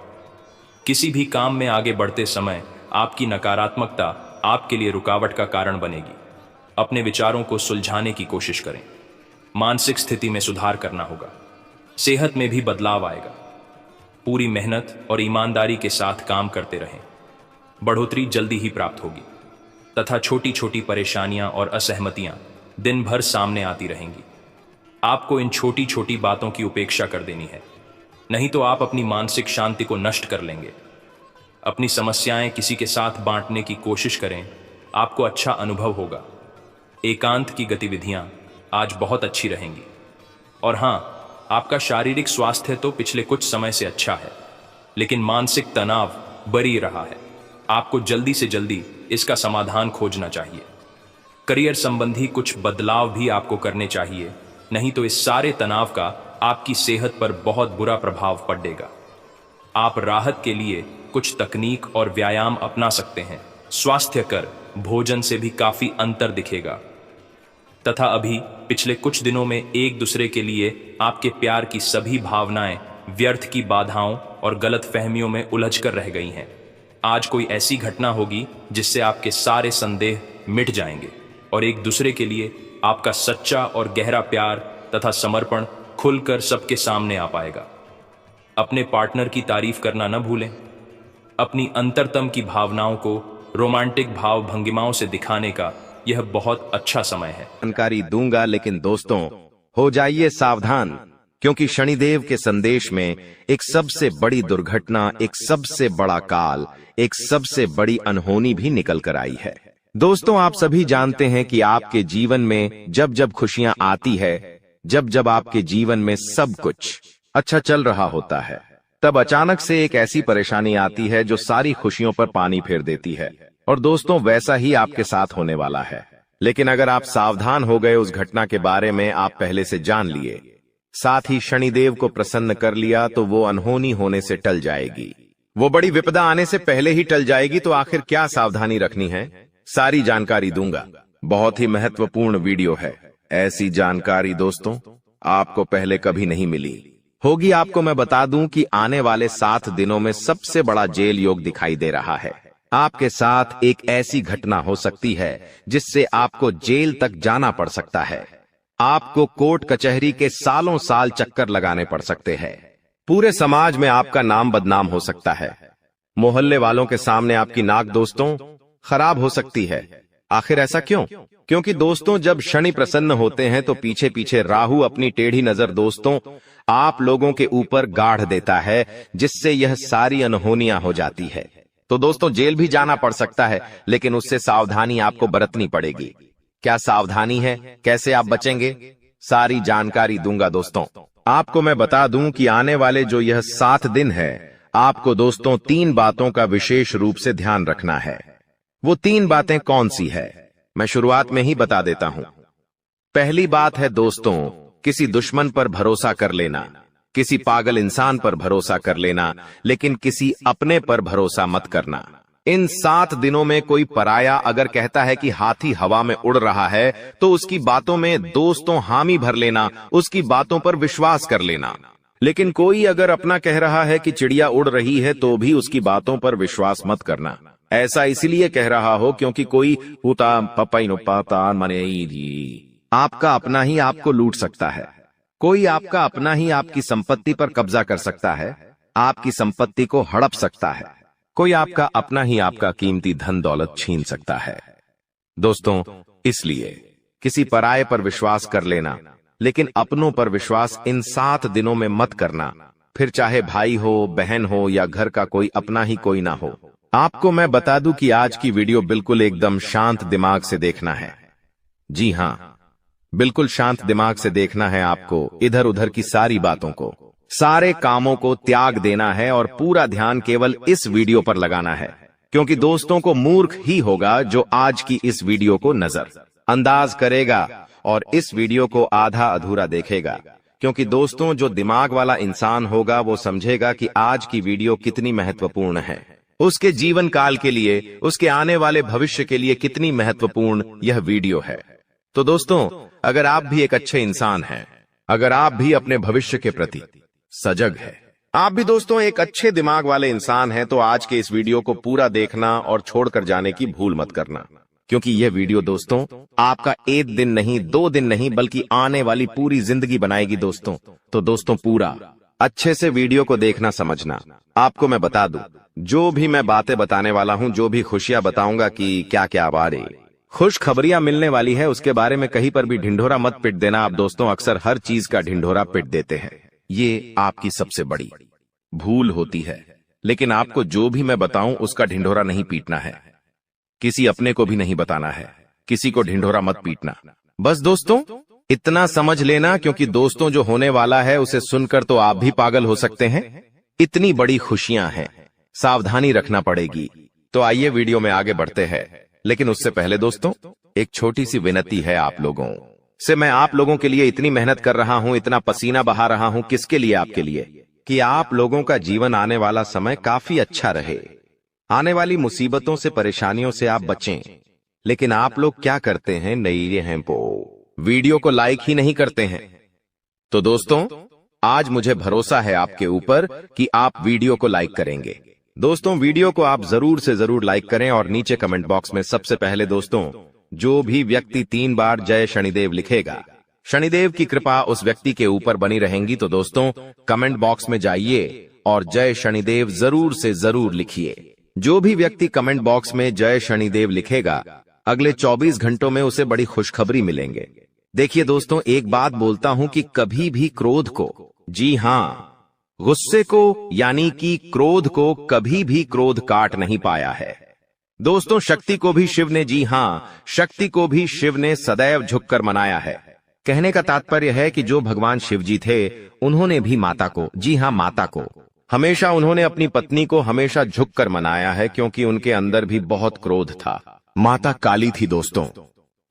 किसी भी काम में आगे बढ़ते समय आपकी नकारात्मकता आपके लिए रुकावट का कारण बनेगी। अपने विचारों को सुलझाने की कोशिश करें। मानसिक स्थिति में सुधार करना होगा। सेहत में भी बदलाव आएगा। पूरी मेहनत और ईमानदारी के साथ काम करते रहें। बढ़ोतरी जल्दी ही प्राप्त होगी तथा छोटी छोटी परेशानियां और असहमतियां दिन भर सामने आती रहेंगी। आपको इन छोटी छोटी बातों की उपेक्षा कर देनी है, नहीं तो आप अपनी मानसिक शांति को नष्ट कर लेंगे। अपनी समस्याएं किसी के साथ बांटने की कोशिश करें, आपको अच्छा अनुभव होगा। एकांत की गतिविधियां आज बहुत अच्छी रहेंगी। और हाँ, आपका शारीरिक स्वास्थ्य तो पिछले कुछ समय से अच्छा है, लेकिन मानसिक तनाव बरी रहा है। आपको जल्दी से जल्दी इसका समाधान खोजना चाहिए। करियर संबंधी कुछ बदलाव भी आपको करने चाहिए, नहीं तो इस सारे तनाव का आपकी सेहत पर बहुत बुरा प्रभाव पड़ेगा। आप राहत के लिए कुछ तकनीक और व्यायाम अपना सकते हैं। स्वास्थ्यकर भोजन से भी काफी अंतर दिखेगा। तथा अभी पिछले कुछ दिनों में एक दूसरे के लिए आपके प्यार की सभी भावनाएं व्यर्थ की बाधाओं और गलतफहमियों में उलझकर रह गई हैं। आज कोई ऐसी घटना होगी जिससे आपके सारे संदेह मिट जाएंगे और एक दूसरे के लिए आपका सच्चा और गहरा प्यार तथा समर्पण खुलकर सबके सामने आ पाएगा। अपने पार्टनर की तारीफ करना न भूलें। अपनी अंतरतम की भावनाओं को रोमांटिक भाव भंगिमाओं से दिखाने का यह बहुत अच्छा समय है। जानकारी दूंगा, लेकिन दोस्तों, हो जाइए सावधान, क्योंकि शनिदेव के संदेश में एक सबसे बड़ी दुर्घटना, एक सबसे बड़ा काल, एक सबसे बड़ी अनहोनी भी निकल कर आई है। दोस्तों, आप सभी जानते हैं कि आपके जीवन में जब जब खुशियां आती है, जब जब आपके जीवन में सब कुछ अच्छा चल रहा होता है, तब अचानक से एक ऐसी परेशानी आती है जो सारी खुशियों पर पानी फेर देती है। और दोस्तों, वैसा ही आपके साथ होने वाला है। लेकिन अगर आप सावधान हो गए, उस घटना के बारे में आप पहले से जान लिए, साथ ही शनिदेव को प्रसन्न कर लिया, तो वो अनहोनी होने से टल जाएगी। वो बड़ी विपदा आने से पहले ही टल जाएगी। तो आखिर क्या सावधानी रखनी है, सारी जानकारी दूंगा। बहुत ही महत्वपूर्ण वीडियो है। ऐसी जानकारी दोस्तों आपको पहले कभी नहीं मिली होगी। आपको मैं बता दूं कि आने वाले 7 दिनों में सबसे बड़ा जेल योग दिखाई दे रहा है। आपके साथ एक ऐसी घटना हो सकती है जिससे आपको जेल तक जाना पड़ सकता है। आपको कोर्ट कचहरी के सालों साल चक्कर लगाने पड़ सकते हैं। पूरे समाज में आपका नाम बदनाम हो सकता है। मोहल्ले वालों के सामने आपकी नाक दोस्तों खराब हो सकती है। आखिर ऐसा क्यों? क्योंकि दोस्तों, जब शनि प्रसन्न होते हैं तो पीछे पीछे राहु अपनी टेढ़ी नजर दोस्तों आप लोगों के ऊपर गाढ़ देता है, जिससे यह सारी अनहोनियां हो जाती है। तो दोस्तों, जेल भी जाना पड़ सकता है, लेकिन उससे सावधानी आपको बरतनी पड़ेगी। क्या सावधानी है, कैसे आप बचेंगे, सारी जानकारी दूंगा दोस्तों। आपको मैं बता दूं कि आने वाले जो यह 7 दिन है, आपको दोस्तों 3 बातों का विशेष रूप से ध्यान रखना है। वो 3 बातें कौन सी है, मैं शुरुआत में ही बता देता हूं। पहली बात है दोस्तों, किसी दुश्मन पर भरोसा कर लेना, किसी पागल इंसान पर भरोसा कर लेना, लेकिन किसी अपने पर भरोसा मत करना। इन 7 दिनों में कोई पराया अगर कहता है कि हाथी हवा में उड़ रहा है, तो उसकी बातों में दोस्तों हामी भर लेना, उसकी बातों पर विश्वास कर लेना। लेकिन कोई अगर अपना कह रहा है कि चिड़िया उड़ रही है, तो भी उसकी बातों पर विश्वास मत करना। ऐसा इसलिए कह रहा हो क्योंकि कोई आपका अपना ही आपको लूट सकता है। कोई आपका अपना ही आपकी संपत्ति पर कब्जा कर सकता है, आपकी संपत्ति को हड़प सकता है। कोई आपका अपना ही आपका कीमती धन दौलत छीन सकता है। दोस्तों, इसलिए किसी पराये पर विश्वास कर लेना, लेकिन अपनों पर विश्वास इन 7 दिनों में मत करना। फिर चाहे भाई हो, बहन हो या घर का कोई अपना ही कोई ना हो। आपको मैं बता दूं कि आज की वीडियो बिल्कुल एकदम शांत दिमाग से देखना है। जी हां, बिल्कुल शांत दिमाग से देखना है आपको। इधर उधर की सारी बातों को, सारे कामों को त्याग देना है और पूरा ध्यान केवल इस वीडियो पर लगाना है। क्योंकि दोस्तों को मूर्ख ही होगा जो आज की इस वीडियो को नजर अंदाज करेगा और इस वीडियो को आधा अधूरा देखेगा। क्योंकि दोस्तों, जो दिमाग वाला इंसान होगा वो समझेगा कि आज की वीडियो कितनी महत्वपूर्ण है, उसके जीवन काल के लिए, उसके आने वाले भविष्य के लिए कितनी महत्वपूर्ण यह वीडियो है। तो दोस्तों, अगर आप भी एक अच्छे इंसान हैं, अगर आप भी अपने भविष्य के प्रति सजग है, आप भी दोस्तों एक अच्छे दिमाग वाले इंसान हैं, तो आज के इस वीडियो को पूरा देखना और छोड़कर जाने की भूल मत करना। क्योंकि यह वीडियो दोस्तों आपका 1 दिन नहीं, 2 दिन नहीं, बल्कि आने वाली पूरी जिंदगी बनाएगी दोस्तों। तो दोस्तों, पूरा अच्छे से वीडियो को देखना, समझना। आपको मैं बता दूं, जो भी मैं बातें बताने वाला हूं, जो भी खुशियां बताऊंगा कि क्या क्या बारे खुश खबरियां मिलने वाली है, उसके बारे में कहीं पर भी ढिंढोरा मत पिट देना। आप दोस्तों अक्सर हर चीज का ढिंढोरा पिट देते हैं, ये आपकी सबसे बड़ी भूल होती है। लेकिन आपको जो भी मैं बताऊं उसका ढिंढोरा नहीं पीटना है, किसी अपने को भी नहीं बताना है, किसी को ढिंढोरा मत पीटना। बस दोस्तों इतना समझ लेना, क्योंकि दोस्तों जो होने वाला है उसे सुनकर तो आप भी पागल हो सकते हैं। इतनी बड़ी खुशियां हैं, सावधानी रखना पड़ेगी। तो आइए वीडियो में आगे बढ़ते हैं। लेकिन उससे पहले दोस्तों एक छोटी सी विनती है आप लोगों से। मैं आप लोगों के लिए इतनी मेहनत कर रहा हूं, इतना पसीना बहा रहा हूं, किसके लिए? आपके लिए, कि आप लोगों का जीवन आने वाला समय काफी अच्छा रहे, आने वाली मुसीबतों से, परेशानियों से आप बचें। लेकिन आप लोग क्या करते हैं, नई हैं वीडियो को लाइक ही नहीं करते हैं। तो दोस्तों आज मुझे भरोसा है आपके ऊपर कि आप वीडियो को लाइक करेंगे। दोस्तों वीडियो को आप जरूर से जरूर लाइक करें और नीचे कमेंट बॉक्स में सबसे पहले दोस्तों जो भी व्यक्ति 3 बार जय शनिदेव लिखेगा, शनिदेव की कृपा उस व्यक्ति के ऊपर बनी रहेंगी। तो दोस्तों कमेंट बॉक्स में जाइए और जय शनिदेव जरूर से जरूर लिखिए। जो भी व्यक्ति कमेंट बॉक्स में जय शनिदेव लिखेगा, अगले 24 घंटों में उसे बड़ी खुशखबरी मिलेंगे। देखिए दोस्तों, एक बात बोलता हूं कि कभी भी क्रोध को, जी हां, गुस्से को यानी कि क्रोध को कभी भी क्रोध काट नहीं पाया है। दोस्तों, शक्ति को भी शिव ने, जी हां, शक्ति को भी शिव ने सदैव झुककर मनाया है। कहने का तात्पर्य है कि जो भगवान शिव जी थे, उन्होंने भी माता को, जी हां, माता को हमेशा, उन्होंने अपनी पत्नी को हमेशा झुककर मनाया है, क्योंकि उनके अंदर भी बहुत क्रोध था। माता काली थी दोस्तों,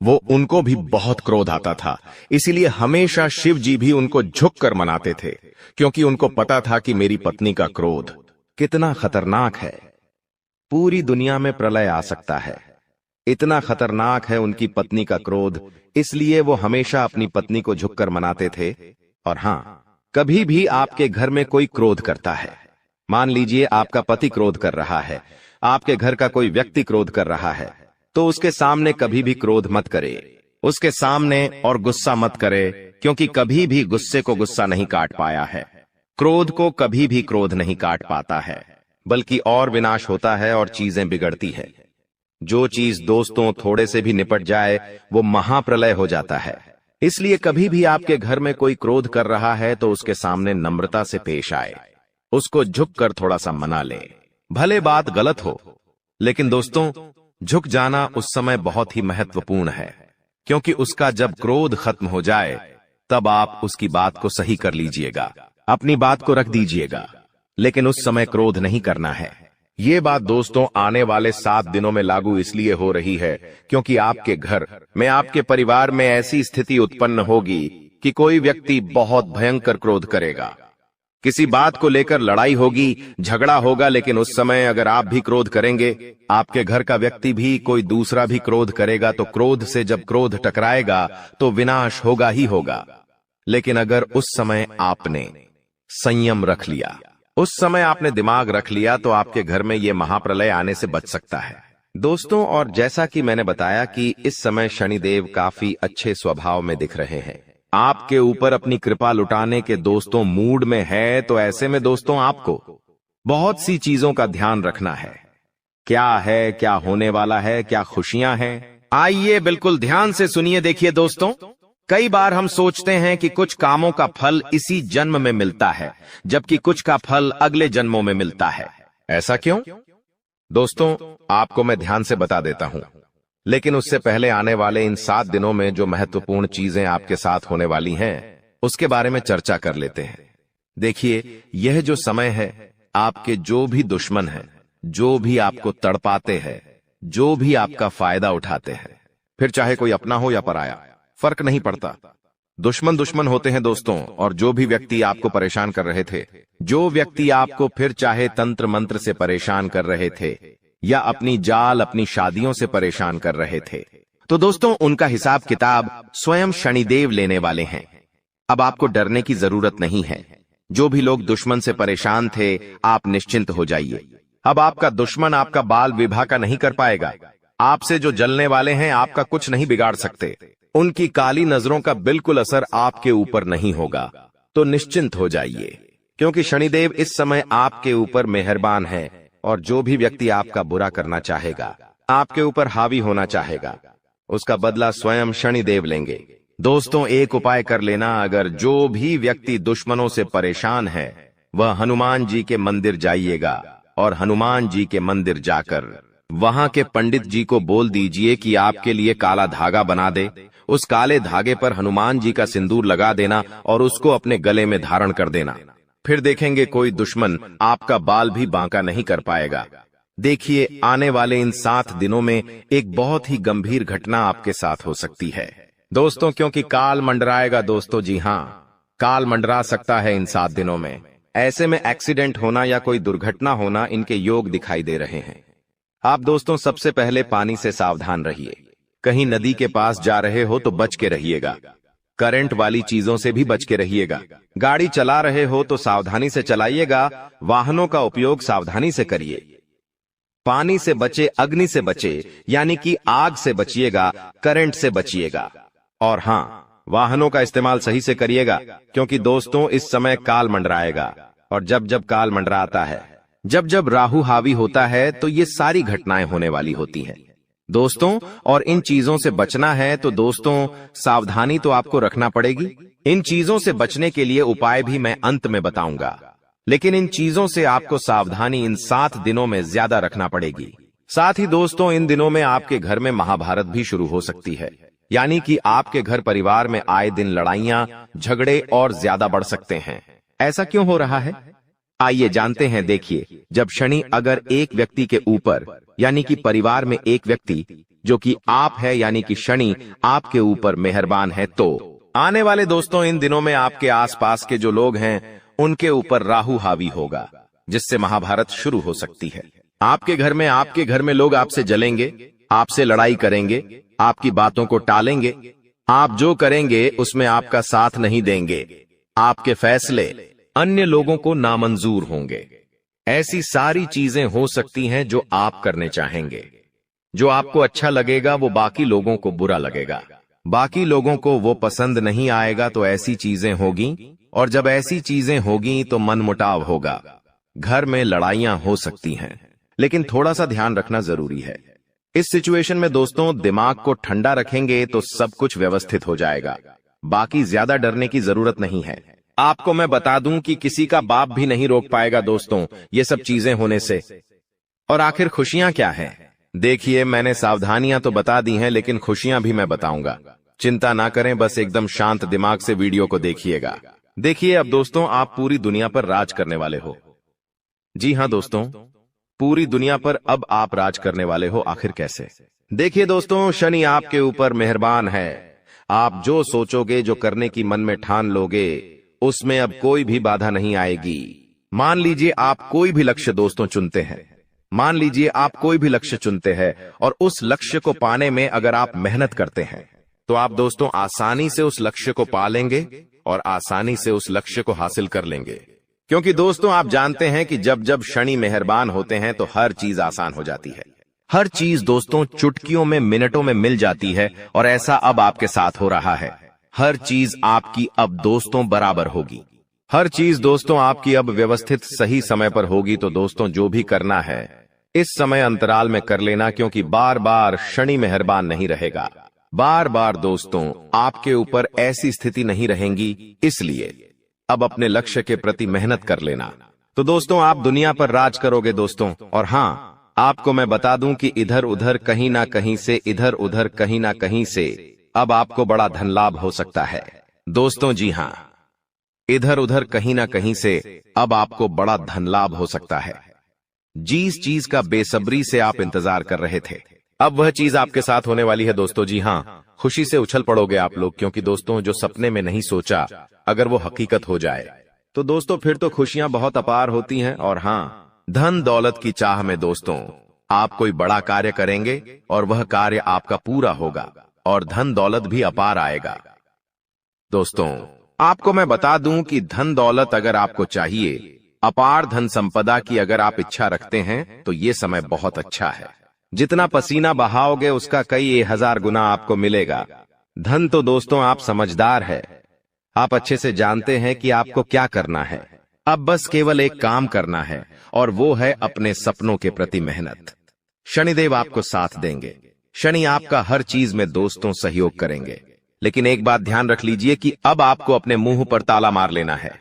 वो उनको भी बहुत क्रोध आता था, इसीलिए हमेशा शिव जी भी उनको झुककर मनाते थे, क्योंकि उनको पता था कि मेरी पत्नी का क्रोध कितना खतरनाक है। पूरी दुनिया में प्रलय आ सकता है, इतना खतरनाक है उनकी पत्नी का क्रोध, इसलिए वो हमेशा अपनी पत्नी को झुककर मनाते थे। और हां, कभी भी आपके घर में कोई क्रोध करता है, मान लीजिए आपका पति क्रोध कर रहा है, आपके घर का कोई व्यक्ति क्रोध कर रहा है, तो उसके सामने कभी भी क्रोध मत करे, उसके सामने और गुस्सा मत करे, क्योंकि कभी भी गुस्से को गुस्सा नहीं काट पाया है, क्रोध को कभी भी क्रोध नहीं काट पाता है, बल्कि और विनाश होता है और चीजें बिगड़ती है। जो चीज दोस्तों थोड़े से भी निपट जाए वो महाप्रलय हो जाता है। इसलिए कभी भी आपके घर में कोई क्रोध कर रहा है तो उसके सामने नम्रता से पेश आए, उसको झुककर थोड़ा सा मना ले। भले बात गलत हो, लेकिन दोस्तों झुक जाना उस समय बहुत ही महत्वपूर्ण है, क्योंकि उसका जब क्रोध खत्म हो जाए तब आप उसकी बात को सही कर लीजिएगा, अपनी बात को रख दीजिएगा, लेकिन उस समय क्रोध नहीं करना है। ये बात दोस्तों आने वाले 7 दिनों में लागू इसलिए हो रही है क्योंकि आपके घर में, आपके परिवार में ऐसी स्थिति उत्पन्न होगी कि कोई व्यक्ति बहुत भयंकर क्रोध करेगा, किसी बात को लेकर लड़ाई होगी, झगड़ा होगा, लेकिन उस समय अगर आप भी क्रोध करेंगे, आपके घर का व्यक्ति भी, कोई दूसरा भी क्रोध करेगा, तो क्रोध से जब क्रोध टकराएगा तो विनाश होगा ही होगा। लेकिन अगर उस समय आपने संयम रख लिया, उस समय आपने दिमाग रख लिया, तो आपके घर में यह महाप्रलय आने से बच सकता है दोस्तों। और जैसा कि मैंने बताया कि इस समय शनिदेव काफी अच्छे स्वभाव में दिख रहे हैं, आपके ऊपर अपनी कृपा लुटाने के दोस्तों मूड में है, तो ऐसे में दोस्तों आपको बहुत सी चीजों का ध्यान रखना है। क्या है, क्या होने वाला है, क्या खुशियां हैं, आइए बिल्कुल ध्यान से सुनिए। देखिए दोस्तों, कई बार हम सोचते हैं कि कुछ कामों का फल इसी जन्म में मिलता है, जबकि कुछ का फल अगले जन्मों में मिलता है। ऐसा क्यों? दोस्तों आपको मैं ध्यान से बता देता हूं, लेकिन उससे पहले आने वाले इन 7 दिनों में जो महत्वपूर्ण चीजें आपके साथ होने वाली हैं, उसके बारे में चर्चा कर लेते हैं। देखिए, यह जो समय है, आपके जो भी दुश्मन हैं, जो भी आपको तड़पाते हैं, जो भी आपका फायदा उठाते हैं, फिर चाहे कोई अपना हो या पराया, फर्क नहीं पड़ता, दुश्मन दुश्मन होते हैं दोस्तों। और जो भी व्यक्ति आपको परेशान कर रहे थे, जो व्यक्ति आपको फिर चाहे तंत्र मंत्र से परेशान कर रहे थे या अपनी जाल, अपनी शादियों से परेशान कर रहे थे, तो दोस्तों उनका हिसाब किताब स्वयं शनिदेव लेने वाले हैं। अब आपको डरने की जरूरत नहीं है। जो भी लोग दुश्मन से परेशान थे, आप निश्चिंत हो जाइए। अब आपका दुश्मन आपका बाल विवाह का नहीं कर पाएगा। आपसे जो जलने वाले हैं, आपका कुछ नहीं बिगाड़ सकते। उनकी काली नजरों का बिल्कुल असर आपके ऊपर नहीं होगा, तो निश्चिंत हो जाइए, क्योंकि शनिदेव इस समय आपके ऊपर मेहरबान है। और जो भी व्यक्ति आपका बुरा करना चाहेगा, आपके ऊपर हावी होना चाहेगा, उसका बदला स्वयं शनिदेव लेंगे। दोस्तों एक उपाय कर लेना, अगर जो भी व्यक्ति दुश्मनों से परेशान है, वह हनुमान जी के मंदिर जाइएगा और हनुमान जी के मंदिर जाकर वहां के पंडित जी को बोल दीजिए कि आपके लिए काला धागा बना दे। उस काले धागे पर हनुमान जी का सिंदूर लगा देना और उसको अपने गले में धारण कर देना। फिर देखेंगे कोई दुश्मन आपका बाल भी बांका नहीं कर पाएगा। देखिए, आने वाले इन 7 दिनों में एक बहुत ही गंभीर घटना आपके साथ हो सकती है दोस्तों, क्योंकि काल मंडराएगा दोस्तों। जी हां, काल मंडरा सकता है इन 7 दिनों में। ऐसे में एक्सीडेंट होना या कोई दुर्घटना होना, इनके योग दिखाई दे रहे हैं। आप दोस्तों सबसे पहले पानी से सावधान रहिए। कहीं नदी के पास जा रहे हो तो बच के रहिएगा। करंट वाली चीजों से भी बच के रहिएगा। गाड़ी चला रहे हो तो सावधानी से चलाइएगा। वाहनों का उपयोग सावधानी से करिए। पानी से बचे, अग्नि से बचे, यानी कि आग से बचिएगा, करंट से बचिएगा। और हां, वाहनों का इस्तेमाल सही से करिएगा, क्योंकि दोस्तों इस समय काल मंडराएगा। और जब जब काल मंडराता है, जब जब राहु हावी होता है, तो ये सारी घटनाएं होने वाली होती हैं। दोस्तों, और इन चीजों से बचना है तो दोस्तों सावधानी तो आपको रखना पड़ेगी। इन चीजों से बचने के लिए उपाय भी मैं अंत में बताऊंगा, लेकिन इन चीजों से आपको सावधानी इन 7 दिनों में ज्यादा रखना पड़ेगी। साथ ही दोस्तों, इन दिनों में आपके घर में महाभारत भी शुरू हो सकती है, यानी कि आपके घर परिवार में आए दिन लड़ाइयां, झगड़े और ज्यादा बढ़ सकते हैं। ऐसा क्यों हो रहा है, आइए जानते हैं। देखिए, जब शनि अगर एक व्यक्ति के ऊपर, यानी कि परिवार में एक व्यक्ति जो कि आप है, यानी कि शनि आपके ऊपर मेहरबान है, तो आने वाले दोस्तों इन दिनों में आपके आसपास के जो लोग हैं उनके ऊपर राहु हावी होगा, जिससे महाभारत शुरू हो सकती है। आपके घर में लोग आपसे जलेंगे, आपसे लड़ाई करेंगे, आपकी बातों को टालेंगे, आप जो करेंगे उसमें आपका साथ नहीं देंगे, आपके फैसले अन्य लोगों को नामंजूर होंगे। ऐसी सारी चीजें हो सकती हैं जो आप करने चाहेंगे। जो आपको अच्छा लगेगा वो बाकी लोगों को बुरा लगेगा, बाकी लोगों को वो पसंद नहीं आएगा, तो ऐसी चीजें होगी, और जब ऐसी चीजें होगी तो मनमुटाव होगा, घर में लड़ाइयां हो सकती हैं। लेकिन थोड़ा सा ध्यान रखना जरूरी है। इस सिचुएशन में दोस्तों दिमाग को ठंडा रखेंगे तो सब कुछ व्यवस्थित हो जाएगा। बाकी ज्यादा डरने की जरूरत नहीं है। आपको मैं बता दूं कि किसी का बाप भी नहीं रोक पाएगा दोस्तों ये सब चीजें होने से। और आखिर खुशियां क्या हैं? देखिए, मैंने सावधानियां तो बता दी हैं, लेकिन खुशियां भी मैं बताऊंगा। चिंता ना करें, बस एकदम शांत दिमाग से वीडियो को देखिएगा। देखिए, अब दोस्तों आप पूरी दुनिया पर राज करने वाले हो। जी हां दोस्तों, पूरी दुनिया पर अब आप राज करने वाले हो। आखिर कैसे? देखिए दोस्तों, शनि आपके ऊपर मेहरबान है। आप जो सोचोगे, जो करने की मन में ठान लोगे, उसमें अब कोई भी बाधा नहीं आएगी। मान लीजिए आप कोई भी लक्ष्य दोस्तों चुनते हैं, मान लीजिए आप कोई भी लक्ष्य चुनते हैं, और उस लक्ष्य को पाने में अगर आप मेहनत करते हैं तो आप दोस्तों आसानी से उस लक्ष्य को पा लेंगे और आसानी से उस लक्ष्य को हासिल कर लेंगे। क्योंकि दोस्तों आप जानते हैं कि जब जब शनि मेहरबान होते हैं तो हर चीज आसान हो जाती है। हर चीज दोस्तों चुटकियों में, मिनटों में मिल जाती है, और ऐसा अब आपके साथ हो रहा है। हर चीज आपकी अब दोस्तों बराबर होगी। हर चीज दोस्तों आपकी अब व्यवस्थित सही समय पर होगी। तो दोस्तों जो भी करना है इस समय अंतराल में कर लेना, क्योंकि बार बार शनि मेहरबान नहीं रहेगा। बार बार दोस्तों आपके ऊपर ऐसी स्थिति नहीं रहेंगी, इसलिए अब अपने लक्ष्य के प्रति मेहनत कर लेना। तो दोस्तों आप दुनिया पर राज करोगे दोस्तों। और हाँ, आपको मैं बता दूं कि इधर उधर कहीं ना कहीं से, इधर उधर कहीं ना कहीं से अब आपको बड़ा धन लाभ हो सकता है दोस्तों। जी हां, इधर उधर कहीं ना कहीं से अब आपको बड़ा धन लाभ हो सकता है। जिस चीज का बेसब्री से आप इंतजार कर रहे थे, अब वह चीज आपके साथ होने वाली है दोस्तों। जी हां, खुशी से उछल पड़ोगे आप लोग, क्योंकि दोस्तों जो सपने में नहीं सोचा, अगर वो हकीकत हो जाए तो दोस्तों फिर तो खुशियां बहुत अपार होती हैं। और हाँ, धन दौलत की चाह में दोस्तों आप कोई बड़ा कार्य करेंगे और वह कार्य आपका पूरा होगा, और धन दौलत भी अपार आएगा। दोस्तों आपको मैं बता दूं कि धन दौलत अगर आपको चाहिए, अपार धन संपदा की अगर आप इच्छा रखते हैं, तो ये समय बहुत अच्छा है। जितना पसीना बहाओगे उसका कई 1000 गुना आपको मिलेगा। धन तो दोस्तों आप समझदार है, आप अच्छे से जानते हैं कि आपको क्या करना है। अब बस केवल एक काम करना है, और वो है अपने सपनों के प्रति मेहनत। शनिदेव आपको साथ देंगे। शनि आपका हर चीज में दोस्तों सहयोग करेंगे। लेकिन एक बात ध्यान रख लीजिए कि अब आपको अपने मुंह पर ताला मार लेना है।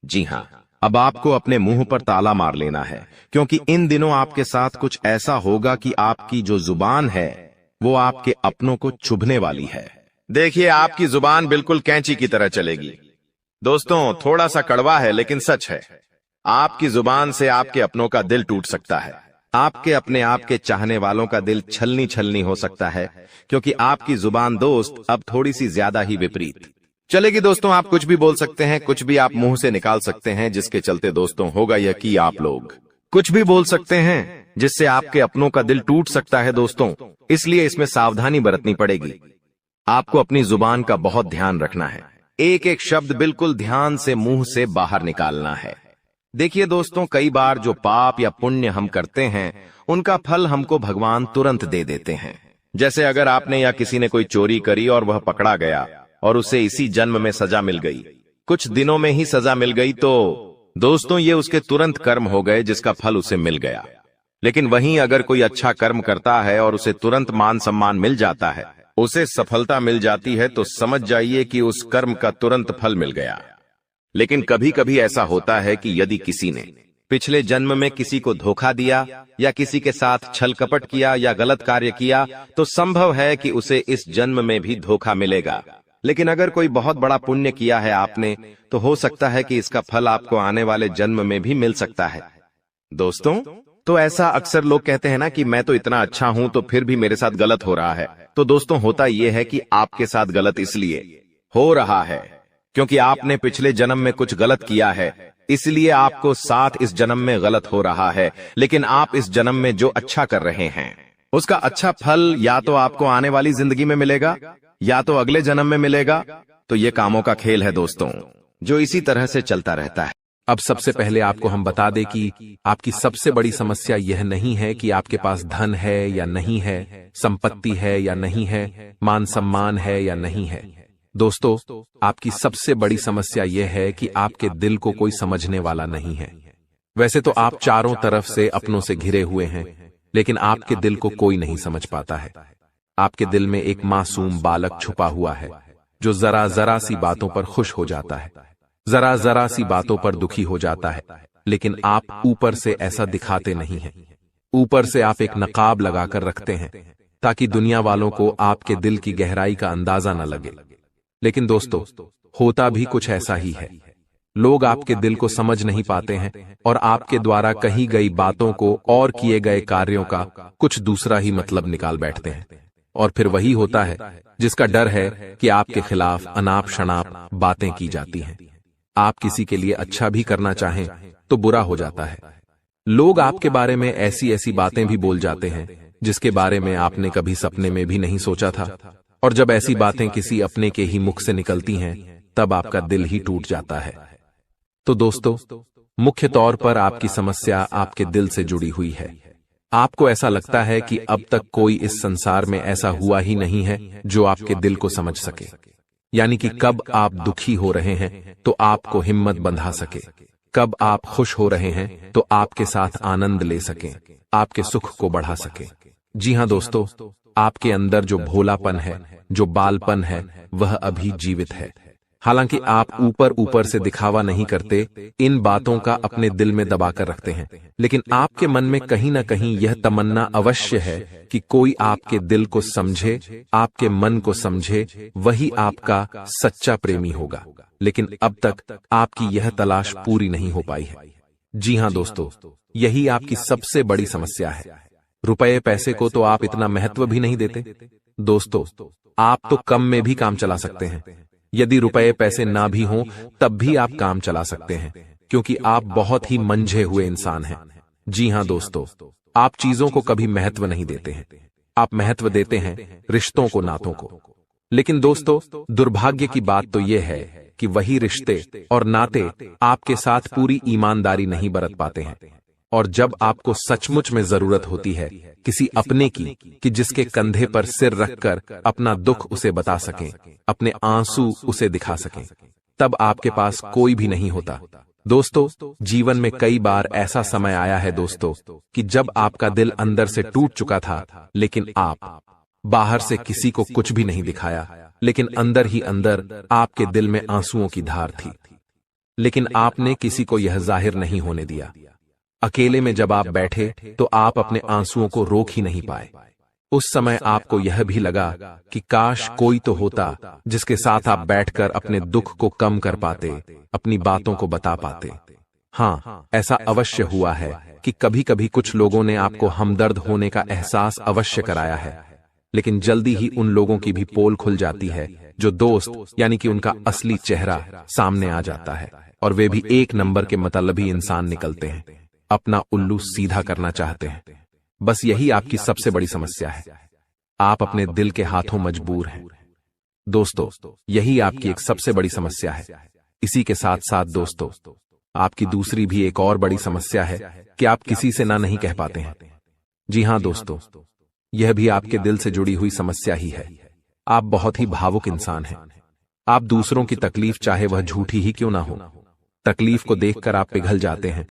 जी हां, अब आपको अपने मुंह पर ताला मार लेना है, क्योंकि इन दिनों आपके साथ कुछ ऐसा होगा कि आपकी जो जुबान है वो आपके अपनों को चुभने वाली है। देखिए, आपकी जुबान बिल्कुल कैंची की तरह चलेगी दोस्तों। थोड़ा सा कड़वा है लेकिन सच है। आपकी जुबान से आपके अपनों का दिल टूट सकता है। आपके अपने आप के चाहने वालों का दिल छलनी छलनी हो सकता है, क्योंकि आपकी जुबान दोस्त अब थोड़ी सी ज्यादा ही विपरीत चलेगी दोस्तों। आप कुछ भी बोल सकते हैं, कुछ भी आप मुंह से निकाल सकते हैं, जिसके चलते दोस्तों होगा यह कि आप लोग कुछ भी बोल सकते हैं जिससे आपके अपनों का दिल टूट सकता है दोस्तों। इसलिए इसमें सावधानी बरतनी पड़ेगी। आपको अपनी जुबान का बहुत ध्यान रखना है। एक एक शब्द बिल्कुल ध्यान से मुंह से बाहर निकालना है। देखिए दोस्तों, कई बार जो पाप या पुण्य हम करते हैं उनका फल हमको भगवान तुरंत दे देते हैं। जैसे अगर आपने या किसी ने कोई चोरी करी और वह पकड़ा गया और उसे इसी जन्म में सजा मिल गई, कुछ दिनों में ही सजा मिल गई, तो दोस्तों ये उसके तुरंत कर्म हो गए जिसका फल उसे मिल गया। लेकिन वहीं अगर कोई अच्छा कर्म करता है और उसे तुरंत मान सम्मान मिल जाता है, उसे सफलता मिल जाती है, तो समझ जाइए कि उस कर्म का तुरंत फल मिल गया। लेकिन कभी कभी ऐसा होता है कि यदि किसी ने पिछले जन्म में किसी को धोखा दिया या किसी के साथ छल कपट किया या गलत कार्य किया, तो संभव है कि उसे इस जन्म में भी धोखा मिलेगा। लेकिन अगर कोई बहुत बड़ा पुण्य किया है आपने, तो हो सकता है कि इसका फल आपको आने वाले जन्म में भी मिल सकता है। दोस्तों, तो ऐसा अक्सर लोग कहते हैं ना कि मैं तो इतना अच्छा हूं तो फिर भी मेरे साथ गलत हो रहा है। तो दोस्तों, होता यह है कि आपके साथ गलत इसलिए हो रहा है क्योंकि आपने पिछले जन्म में कुछ गलत किया है, इसलिए आपको साथ इस जन्म में गलत हो रहा है। लेकिन आप इस जन्म में जो अच्छा कर रहे हैं, उसका अच्छा फल या तो आपको आने वाली जिंदगी में मिलेगा या तो अगले जन्म में मिलेगा। तो ये कामों का खेल है दोस्तों, जो इसी तरह से चलता रहता है। अब सबसे पहले आपको हम बता दें कि आपकी सबसे बड़ी समस्या यह नहीं है कि आपके पास धन है या नहीं है, संपत्ति है या नहीं है, मान सम्मान है या नहीं है। दोस्तों, आपकी सबसे बड़ी समस्या यह है कि आपके दिल को कोई समझने वाला नहीं है। वैसे तो आप चारों तरफ से अपनों से घिरे हुए हैं, लेकिन आपके दिल को कोई नहीं समझ पाता है। आपके दिल में एक मासूम बालक छुपा हुआ है जो जरा जरा सी बातों पर खुश हो जाता है, जरा जरा सी बातों पर दुखी हो जाता है। लेकिन आप ऊपर से ऐसा दिखाते नहीं हैं। ऊपर से आप एक नकाब लगाकर रखते हैं ताकि दुनिया वालों को आपके दिल की गहराई का अंदाजा न लगे। लेकिन दोस्तों, होता भी कुछ ऐसा ही है। लोग आपके दिल को समझ नहीं पाते हैं और आपके द्वारा कही गई बातों को और किए गए कार्यों का कुछ दूसरा ही मतलब निकाल बैठते हैं। और फिर वही होता है जिसका डर है कि आपके खिलाफ अनाप शनाप बातें की जाती हैं। आप किसी के लिए अच्छा भी करना चाहें तो बुरा हो जाता है। लोग आपके बारे में ऐसी ऐसी बातें भी बोल जाते हैं जिसके बारे में आपने कभी सपने में भी नहीं सोचा था। और जब ऐसी बातें किसी अपने के ही मुख से निकलती हैं, तब आपका दिल ही टूट जाता है। तो दोस्तों, मुख्य तौर पर आपकी समस्या आपके दिल से जुड़ी हुई है। आपको ऐसा लगता है कि अब तक कोई इस संसार में ऐसा हुआ ही नहीं है जो आपके दिल को समझ सके। यानी कि कब आप दुखी हो रहे हैं तो आपको हिम्मत बंधा सके, कब आप खुश हो रहे हैं तो आपके साथ आनंद ले सके, आपके सुख को बढ़ा सके। जी हां दोस्तों, आपके अंदर जो भोलापन है, जो बालपन है, वह अभी जीवित है। हालांकि आप ऊपर ऊपर से दिखावा नहीं करते, इन बातों का अपने दिल में दबाकर रखते हैं, लेकिन आपके मन में कहीं ना कहीं यह तमन्ना अवश्य है कि कोई आपके दिल को समझे, आपके मन को समझे, वही आपका सच्चा प्रेमी होगा। लेकिन अब तक आपकी यह तलाश पूरी नहीं हो पाई है। जी हां दोस्तों, यही आपकी सबसे बड़ी समस्या है। रुपए पैसे को तो आप इतना महत्व भी नहीं देते। दोस्तों, आप तो कम में भी काम चला सकते हैं। यदि रुपए पैसे ना भी हों तब भी आप काम चला सकते हैं, क्योंकि आप बहुत ही मंझे हुए इंसान हैं। जी हां दोस्तों, आप चीजों को कभी महत्व नहीं देते हैं। आप महत्व देते हैं रिश्तों को, नातों को। लेकिन दोस्तों, दुर्भाग्य की बात तो यह है कि वही रिश्ते और नाते आपके साथ पूरी ईमानदारी नहीं बरत पाते हैं। और जब आपको सचमुच में जरूरत होती है किसी अपने की, कि जिसके कंधे पर सिर रखकर अपना दुख उसे बता सकें, अपने आंसू उसे दिखा सकें, तब आपके पास कोई भी नहीं होता। दोस्तों, जीवन में कई बार ऐसा समय आया है दोस्तों कि जब आपका दिल अंदर से टूट चुका था, लेकिन आप बाहर से किसी को कुछ भी नहीं दिखाया, लेकिन अंदर ही अंदर आपके दिल में आंसुओं की धार थी। लेकिन आपने किसी को यह जाहिर नहीं होने दिया। अकेले में जब आप बैठे तो आप अपने आंसुओं को रोक ही नहीं पाए। उस समय आपको यह भी लगा कि काश कोई तो होता जिसके साथ आप बैठकर अपने दुख को कम कर पाते, अपनी बातों को बता पाते। हाँ, ऐसा अवश्य हुआ है कि कभी कभी कुछ लोगों ने आपको हमदर्द होने का एहसास अवश्य कराया है, लेकिन जल्दी ही उन लोगों की भी पोल खुल जाती है जो दोस्त यानी कि उनका असली चेहरा सामने आ जाता है, और वे भी एक नंबर के मतलबी इंसान निकलते हैं, अपना उल्लू सीधा करना चाहते हैं। बस यही आपकी सबसे बड़ी समस्या है। आप अपने दिल के हाथों मजबूर हैं। दोस्तों, यही आपकी एक सबसे बड़ी समस्या है। इसी के साथ साथ दोस्तों, आपकी दूसरी भी एक और बड़ी समस्या है कि आप किसी से ना नहीं कह पाते हैं। जी हां दोस्तों, यह भी आपके दिल से जुड़ी हुई समस्या ही है। आप बहुत ही भावुक इंसान हैं। आप दूसरों की तकलीफ चाहे वह झूठी ही क्यों ना हो, तकलीफ को देखकर आप पिघल जाते हैं